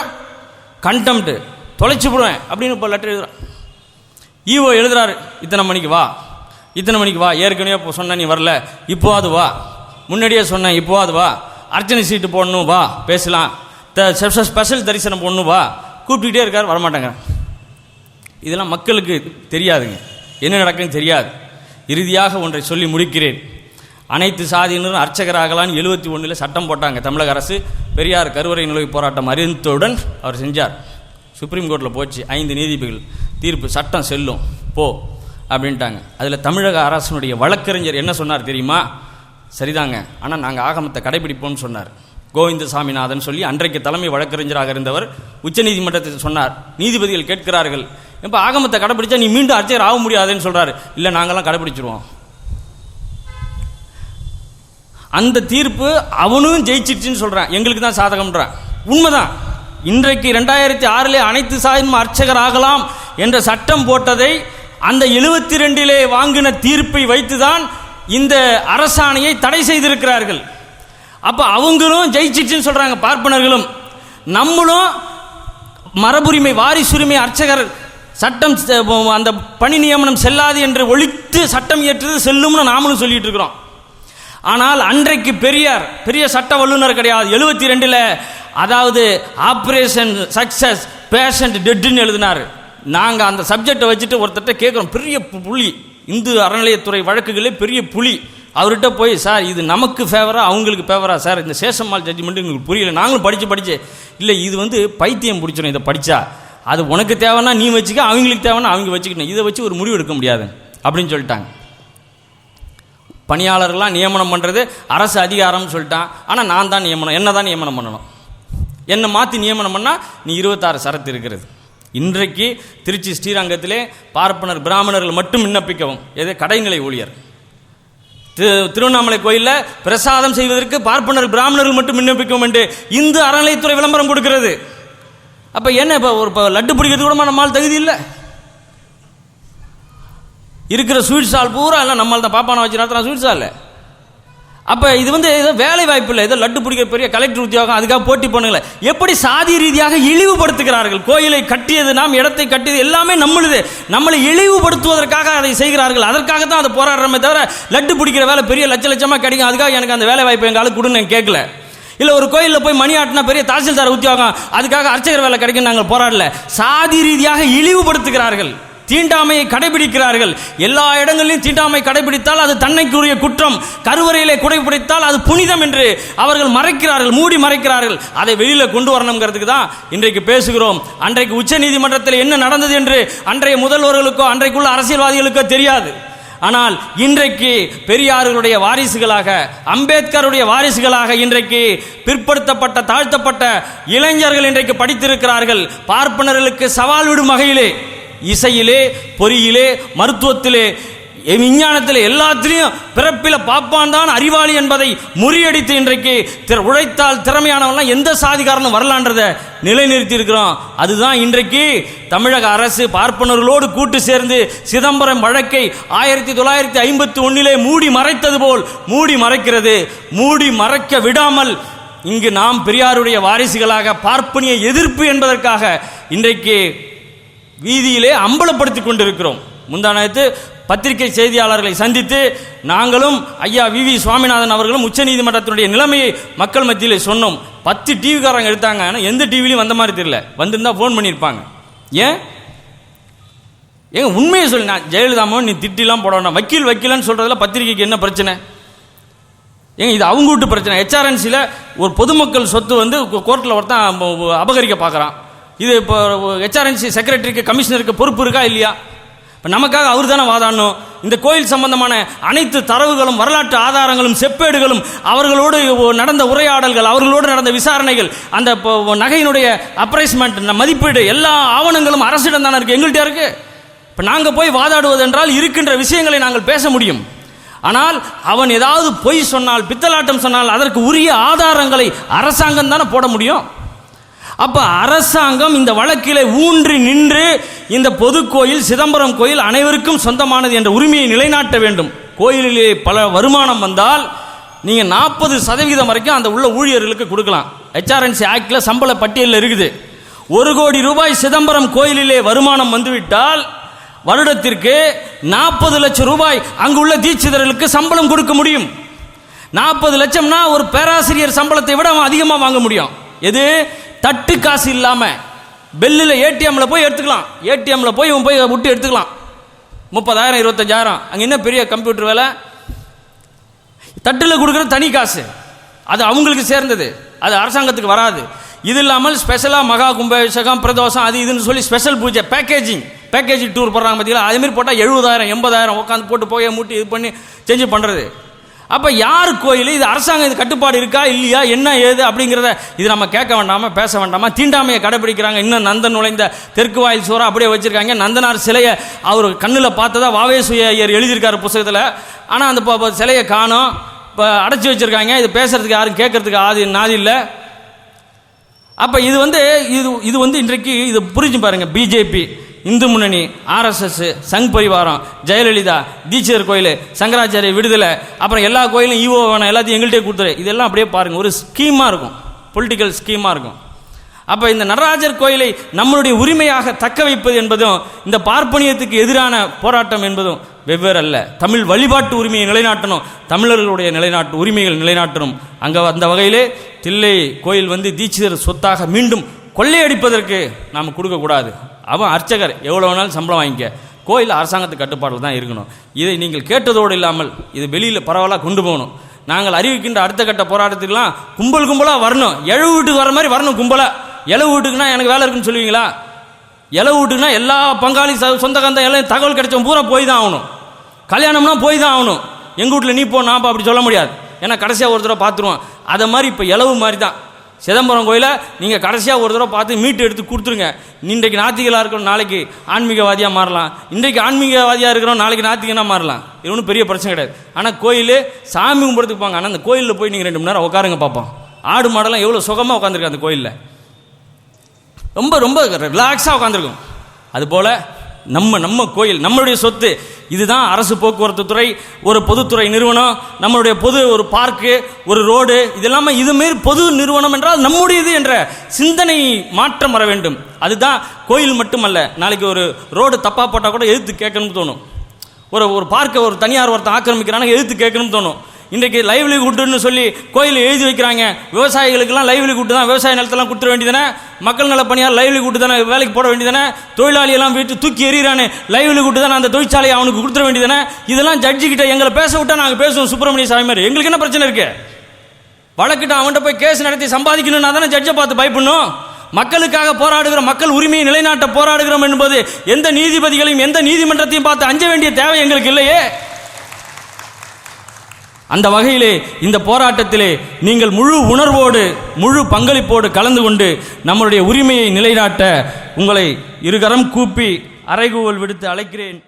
Speaker 1: கண்டெம்ட், தொலைச்சி போடுவேன் அப்படின்னு இப்போ லெட்டர் எழுதுறான். ஈவோ எழுதுறாரு, இத்தனை மணிக்கு வா, இத்தனை மணிக்கு வா. ஏற்கனவே இப்போ சொன்ன நீ வரல, இப்போ அது வா. முன்னாடியே சொன்னேன், இப்போ அது வா. அர்ச்சனை சீட்டு போடணும், வா பேசலாம். ஸ்பெஷல் தரிசனம் போடணும், வா. கூப்பிட்டுக்கிட்டே இருக்கார், வரமாட்டாங்க. இதெல்லாம் மக்களுக்கு தெரியாதுங்க, என்ன நடக்குன்னு தெரியாது. இறுதியாக ஒன்றை சொல்லி முடிக்கிறேன். அனைத்து சாதியினரும் அர்ச்சகராகலான்னு 71 சட்டம் போட்டாங்க தமிழக அரசு. பெரியார் கருவறை நிலவு போராட்டம் அறிந்தவுடன் அவர் செஞ்சார். சுப்ரீம் கோர்ட்டில் போச்சு, 5 நீதிபதிகள் தீர்ப்பு, சட்டம் செல்லும் போ அப்படின்ட்டாங்க. அதில் தமிழக அரசனுடைய வழக்கறிஞர் என்ன சொன்னார் தெரியுமா? சரிதாங்க, ஆனால் நாங்கள் ஆகமத்தை கடைபிடிப்போம்னு சொன்னார். கோவிந்தசாமிநாதன் சொல்லி அன்றைக்கு தலைமை வழக்கறிஞராக இருந்தவர் உச்சநீதிமன்றத்தில் சொன்னார். நீதிபதிகள் கேட்கிறார்கள், இப்போ ஆகமத்தை கடைபிடிச்சா நீ மீண்டும் அர்ச்சகர் ஆக முடியாதுன்னு சொல்றாரு. இல்லை, நாங்கள்லாம் கடைபிடிச்சிருவோம். அந்த தீர்ப்பு அவனும் ஜெயிச்சிருச்சுன்னு சொல்றான், எங்களுக்கு தான் சாதகம்ன்றான். உண்மைதான். இன்றைக்கு 2006 அனைத்து சாதியும் அர்ச்சகர் ஆகலாம் என்ற சட்டம் போட்டதை அந்த 72 வாங்கின தீர்ப்பை வைத்துதான் இந்த அரசாணையை தடை செய்திருக்கிறார்கள். அப்ப அவங்களும் ஜெயிச்சிச்சுன்னு சொல்றாங்க, பார்ப்பனர்களும். நம்மளும் மரபுரிமை, வாரிசுரிமை, அர்ச்சகர் சட்டம் அந்த பணி நியமனம் செல்லாது என்று ஒழித்து சட்டம் இயற்றது செல்லும்னு நாமளும் சொல்லிட்டு இருக்கிறோம். ஆனால் அன்றைக்கு பெரியார் பெரிய சட்ட வல்லுநர் கிடையாது. 72 அதாவது ஆபரேஷன் சக்சஸ் பேஷண்ட் டெட்னு எழுதினார். நாங்கள் அந்த சப்ஜெக்டை வச்சுட்டு ஒருத்தட்ட கேட்குறோம், பெரிய புலி, இந்து அறநிலையத்துறை வழக்குகளே பெரிய புலி. அவர்கிட்ட போய், சார் இது நமக்கு ஃபேவரா அவங்களுக்கு ஃபேவரா சார், இந்த சேஷம்மாள் ஜட்ஜ்மெண்ட் எங்களுக்கு புரியல, நாங்களும் படிச்சு இல்லை இது பைத்தியம் பிடிச்சிடும், இதை படித்தா அது உனக்கு தேவைன்னா நீ வச்சுக்க, அவங்களுக்கு தேவைன்னா அவங்க வச்சுக்கணும், இதை வச்சு ஒரு முடிவு எடுக்க முடியாது அப்படின்னு சொல்லிட்டாங்க. பணியாளர்கள்லாம் நியமனம் பண்ணுறது அரசு அதிகாரம்னு சொல்லிட்டான். ஆனால் நான் தான் நியமனம், என்ன தான் நியமனம் பண்ணணும், என்னை மாற்றி நியமனம் பண்ணால் நீ 26 சரத்து இருக்கிறது. இன்றைக்கு திருச்சி ஸ்ரீரங்கத்திலே பார்ப்பனர் பிராமணர்கள் மட்டும் விண்ணப்பிக்கவும், எது கடைநிலை ஊழியர். திருவண்ணாமலை கோயிலில் பிரசாதம் செய்வதற்கு பார்ப்பனர் பிராமணர்கள் மட்டும் விண்ணப்பிக்கவும் என்று இந்து அறநிலையத்துறை விளம்பரம் கொடுக்கிறது. அப்போ என்ன, இப்போ ஒரு லட்டு பிடிக்கிறது கூட நம்மால் தகுதி இல்லை. இருக்கிற ஸ்வீட் ஸ்டால் பூரா எல்லாம் நம்மளால் தான் பாப்பான வச்சு நடத்துகிறோம் ஸ்வீட் ஸ்டாலில். அப்போ இது ஏதோ வேலை வாய்ப்பு இல்லை, ஏதோ லட்டு பிடிக்கிற பெரிய கலெக்டர் உத்தியோகம், அதுக்காக போட்டி பண்ணுங்களேன். எப்படி சாதி ரீதியாக இழிவுபடுத்துகிறார்கள். கோயிலை கட்டியது நாம், இடத்தை கட்டியது எல்லாமே நம்மளுது. நம்மளை இழிவுபடுத்துவதற்காக அதை செய்கிறார்கள். அதற்காக தான் அதை போராடுறமே தவிர லட்டு பிடிக்கிற வேலை பெரிய லட்சமாக கிடைக்கும், அதுக்காக எனக்கு அந்த வேலை வாய்ப்பு எங்காலும் கொடுன்னு நான் கேட்கல. இல்லை ஒரு கோயிலில் போய் மணி ஆட்டினா பெரிய தாசில்தார் உத்தியோகம், அதுக்காக அர்ச்சகர் வேலை கிடைக்கும் நாங்கள் போராடல. சாதி ரீதியாக இழிவுபடுத்துகிறார்கள், தீண்டாமையை கடைபிடிக்கிறார்கள். எல்லா இடங்களிலும் தீண்டாமை கடைபிடித்தால் அது தன்னைக்குரிய குற்றம், கருவறையிலே குடைபிடித்தால் அது புனிதம் என்று அவர்கள் மறைக்கிறார்கள், மூடி மறைக்கிறார்கள். அதை வெளியில கொண்டு வரணுங்கிறதுக்கு தான் இன்றைக்கு பேசுகிறோம். அன்றைக்கு உச்ச நீதிமன்றத்தில் என்ன நடந்தது என்று அன்றைய முதல்வர்களுக்கோ அன்றைக்குள்ள அரசியல்வாதிகளுக்கோ தெரியாது. ஆனால் இன்றைக்கு பெரியார்களுடைய வாரிசுகளாக, அம்பேத்கருடைய வாரிசுகளாக இன்றைக்கு பிற்படுத்தப்பட்ட தாழ்த்தப்பட்ட இளைஞர்கள் இன்றைக்கு படித்திருக்கிறார்கள். பார்ப்பனர்களுக்கு சவால் விடும் வகையிலே இசையிலே, பொறியிலே, மருத்துவத்திலே, விஞ்ஞானத்திலே, எல்லாத்திலையும் பிறப்பில பாப்பான் தான் அறிவாளி என்பதை முறியடித்து இன்றைக்கு உழைத்தால் திறமையானவெல்லாம் எந்த சாதிகாரனும் வரலான்றதை நிலைநிறுத்தி இருக்கிறோம். அதுதான் இன்றைக்கு தமிழக அரசு பார்ப்பனர்களோடு கூட்டு சேர்ந்து சிதம்பரம் வழக்கை 1951 மூடி மறைத்தது போல் மூடி மறைக்கிறது. மூடி மறைக்க விடாமல் இங்கு நாம் பெரியாருடைய வாரிசுகளாக பார்ப்பனிய எதிர்ப்பு என்பதற்காக இன்றைக்கு வீதியிலே அம்பலப்படுத்திக் கொண்டிருக்கிறோம். முந்தானத்து பத்திரிகை செய்தியாளர்களை சந்தித்து நாங்களும் ஐயா வி சுவாமிநாதன் அவர்களும் உச்ச நீதிமன்றத்தினுடைய நிலைமையை மக்கள் மத்தியில் சொன்னோம். 10 டிவிக்காரங்க எடுத்தாங்க, ஆனால் எந்த டிவிலையும் வந்த மாதிரி தெரியல. வந்திருந்தா ஃபோன் பண்ணியிருப்பாங்க. ஏங்க உண்மையை சொல்லி, நான் ஜெயலலிதாமோ நீ திட்டிலாம் போடணும், வக்கீல்னு சொல்றதுல பத்திரிகைக்கு என்ன பிரச்சனை? ஏங்க இது அவங்க வீட்டு பிரச்சனை. HRNCல ஒரு பொதுமக்கள் சொத்து கோர்ட்டில் ஒருத்தன் அபகரிக்க பார்க்குறான். இது இப்போ HRNC செக்ரட்டரிக்கு கமிஷனருக்கு பொறுப்பு இருக்கா இல்லையா? இப்போ நமக்காக அவர் தானே வாதாடணும். இந்த கோயில் சம்பந்தமான அனைத்து தரவுகளும், வரலாற்று ஆதாரங்களும், செப்பேடுகளும், அவர்களோடு நடந்த உரையாடல்கள், அவர்களோடு நடந்த விசாரணைகள், அந்த நகையினுடைய அப்ரைஸ்மெண்ட் மதிப்பீடு, எல்லா ஆவணங்களும் அரசிடம் தானே இருக்கு, எங்கள்கிட்ட இருக்கு. இப்போ நாங்கள் போய் வாதாடுவது என்றால் இருக்கின்ற விஷயங்களை நாங்கள் பேச முடியும். ஆனால் அவன் ஏதாவது பொய் சொன்னால், பித்தலாட்டம் சொன்னால் அதற்கு உரிய ஆதாரங்களை அரசாங்கம் தானே போட முடியும். அப்ப அரசாங்கம் இந்த வழக்கிலே ஊன்றி நின்று இந்த பொது கோயில் சிதம்பரம் கோயில் அனைவருக்கும் சொந்தமானது என்ற உரிமையை நிலைநாட்ட வேண்டும். கோயிலிலே பல வருமானம் வந்தால் நீங்க 40% வரைக்கும் அந்த உள்ள ஊழியர்களுக்கு கொடுக்கலாம். HRNC ஆக்ட்ல சம்பள பட்டியலில் இருக்குது. 1 கோடி ரூபாய் சிதம்பரம் கோயிலிலே வருமானம் வந்துவிட்டால் வருடத்திற்கு 40 லட்சம் ரூபாய் அங்குள்ள தீட்சிதர்களுக்கு சம்பளம் கொடுக்க முடியும். 40 லட்சம்னா ஒரு பேராசிரியர் சம்பளத்தை விட அவன் அதிகமாக வாங்க முடியும். எது? தட்டு காசு இல்லாம பெல்லில் ATMல போய் எடுத்துக்கலாம். ATMல போய் இவன் போய் விட்டு எடுத்துக்கலாம். 30,000 25,000 அங்க என்ன பெரிய கம்ப்யூட்டர் வேலை? தட்டில் கொடுக்குற தனி காசு, அது அவங்களுக்கு சேர்ந்தது, அது அரசாங்கத்துக்கு வராது. இது இல்லாமல் ஸ்பெஷலா மகா கும்பாபிஷேகம் பிரதோஷம் அது இதுன்னு சொல்லி ஸ்பெஷல் பூஜை பேக்கேஜிங் டூர் போடுறாங்க பார்த்தீங்களா? அதுமாரி போட்டால் 70,000 80,000 உட்காந்து போட்டு போய் மூட்டி இது பண்ணி செஞ்சு பண்ணுறது. அப்போ யார் கோயில்? இது அரசாங்கம் இது கட்டுப்பாடு இருக்கா இல்லையா, என்ன ஏது அப்படிங்கிறத இது நம்ம கேட்க வேண்டாமா, பேச வேண்டாமா? தீண்டாமையை கடைபிடிக்கிறாங்க. இன்னும் நந்தன் நுழைந்த தெற்கு வாயில் சோறா அப்படியே வச்சிருக்காங்க. நந்தனார் சிலையை அவர் கண்ணில் பார்த்ததா வாவேசுய ஐயர் எழுதியிருக்காரு புத்தகத்தில். ஆனால் அந்த சிலையை காணோம், இப்போ அடைச்சி வச்சிருக்காங்க. இது பேசுறதுக்கு யாரும் கேட்கறதுக்கு நாதி இல்லை. அப்போ இது வந்து இன்றைக்கு இது புரிஞ்சு பாருங்க. பிஜேபி, இந்து முன்னணி, RSS, சங் பரிவாரம், ஜெயலலிதா, தீட்சிதர் கோயில், சங்கராச்சாரிய விடுதலை, அப்புறம் எல்லா கோயிலும் ஈவோ வேணும் எல்லாத்தையும் எங்கள்கிட்டே கொடுத்துரு, இதெல்லாம் அப்படியே பாருங்க ஒரு ஸ்கீமாக இருக்கும், பொலிட்டிக்கல் ஸ்கீமாக இருக்கும். அப்போ இந்த நடராஜர் கோயிலை நம்மளுடைய உரிமையாக தக்க வைப்பது என்பதும் இந்த பார்ப்பனியத்துக்கு எதிரான போராட்டம் என்பதும் வெவ்வேறு அல்ல. தமிழ் வழிபாட்டு உரிமையை நிலைநாட்டணும், தமிழர்களுடைய உரிமைகள் நிலைநாட்டணும். அங்கே அந்த வகையிலே தில்லை கோயில் தீட்சிதர் சொத்தாக மீண்டும் கொள்ளையடிப்பதற்கு நாம் கொடுக்கக்கூடாது. அவன் அர்ச்சகர் எவ்வளோ வேணாலும் சம்பளம் வாங்கிக்க, கோயில் அரசாங்கத்து கட்டுப்பாட்டில் தான் இருக்கணும். இதை நீங்கள் கேட்டதோடு இல்லாமல் இது வெளியில் பரவலாக கொண்டு போகணும். நாங்கள் அறிவிக்கின்ற அடுத்த கட்ட போராட்டத்துக்கெல்லாம் கும்பலாக வரணும். எழவு வீட்டுக்கு வர மாதிரி வரணும் கும்பலாக. எழவு வீட்டுக்குன்னா எனக்கு வேலை இருக்குன்னு சொல்லுவீங்களா? எழவு வீட்டுக்குன்னா எல்லா பங்காளி சொந்த கந்த எல்லாம் தகவல் கிடைச்சவன் பூரா போய் தான் ஆகணும். கல்யாணம்னா போய் தான் ஆகணும். எங்கள் வீட்டில் நீ போ நான் அப்படி சொல்ல முடியாது, ஏன்னா கடைசியாக ஒரு தடவை பார்த்துருவோம். அதை மாதிரி இப்போ எழவு மாதிரி தான் சிதம்பரம் கோயிலை நீங்கள் கடைசியாக ஒரு தடவை பார்த்து மீட்டு எடுத்து கொடுத்துருங்க. இன்றைக்கு நாத்திகளாக இருக்கிறோம், நாளைக்கு ஆன்மீகவாதியாக மாறலாம். இன்றைக்கு ஆன்மீகவாதியாக இருக்கிறோம், நாளைக்கு நாத்திகனாக மாறலாம். இது ஒன்றும் பெரிய பிரச்சனை கிடையாது. ஆனால் கோயில் சாமி கும்பிட்றதுக்கு போங்க. ஆனால் அந்த கோயிலில் போய் நீங்கள் 2 மணி நேரம் உட்காருங்க பார்ப்போம். ஆடு மாடெல்லாம் எவ்வளோ சுகமாக உட்காந்துருக்கு அந்த கோயிலில், ரொம்ப ரொம்ப ரிலாக்ஸாக உட்காந்துருக்கும். அதுபோல் நம்ம கோயில் நம்மளுடைய சொத்து. இதுதான் அரசு போக்குவரத்து துறை, ஒரு பொதுத்துறை நிறுவனம், நம்மளுடைய ஒரு பார்க்கு, ஒரு ரோடு, இதெல்லாம இதுமாரி பொது நிறுவனம் என்றால் நம்முடையது என்ற சிந்தனை மாற்றம் வர வேண்டும். அதுதான் கோயில் மட்டுமல்ல. நாளைக்கு ஒரு ரோடு தப்பா போட்டால் கூட எதிர்த்து கேட்கணும்னு தோணும். ஒரு பார்க்கை ஒரு தனியார் ஒருத்தன் ஆக்கிரமிக்கிறாங்க, எதிர்த்து கேட்கணும்னு தோணும். இன்றைக்கு லைவ்லிஹுட்னு சொல்லி கோயில் எழுதி வைக்கிறாங்க. விவசாயிகளுக்கெல்லாம் லைவ்லிஹுட் தான், விவசாய நிலத்தெல்லாம் கொடுத்துட வேண்டியதானே. மக்கள் நல பணியார் லைவ்லிஹுட் தானே, வேலைக்கு போட வேண்டியதானே. தொழிலாளியெல்லாம் வீட்டு தூக்கி எறிகிறானே, லைவ்லிஹுட் தானே, அந்த தொழிற்சாலையை அவனுக்கு கொடுத்துட வேண்டியதானே. இதெல்லாம் ஜட்ஜி கிட்ட எங்களை பேச விட்டா நாங்கள் பேசுவோம். சுப்பிரமணிய சாமி மாதிரி எங்களுக்கு என்ன பிரச்சனை இருக்கு? வழக்கிட்ட அவன்கிட்ட போய் கேஸ் நடத்தி சம்பாதிக்கணும்னா தானே ஜட்ஜை பார்த்து பயப்படணும். மக்களுக்காக போராடுகிறோம், மக்கள் உரிமையை நிலைநாட்ட போராடுகிறோம் என்பது எந்த நீதிபதிகளையும் எந்த நீதிமன்றத்தையும் பார்த்து அஞ்ச வேண்டிய தேவை எங்களுக்கு இல்லையே. அந்த வகையிலே இந்த போராட்டத்திலே நீங்கள் முழு உணர்வோடு முழு பங்களிப்போடு கலந்து கொண்டு நம்முடைய உரிமையை நிலைநாட்ட உங்களை இருகரம் கூப்பி அறைகூவல் விடுத்து அழைக்கிறேன்.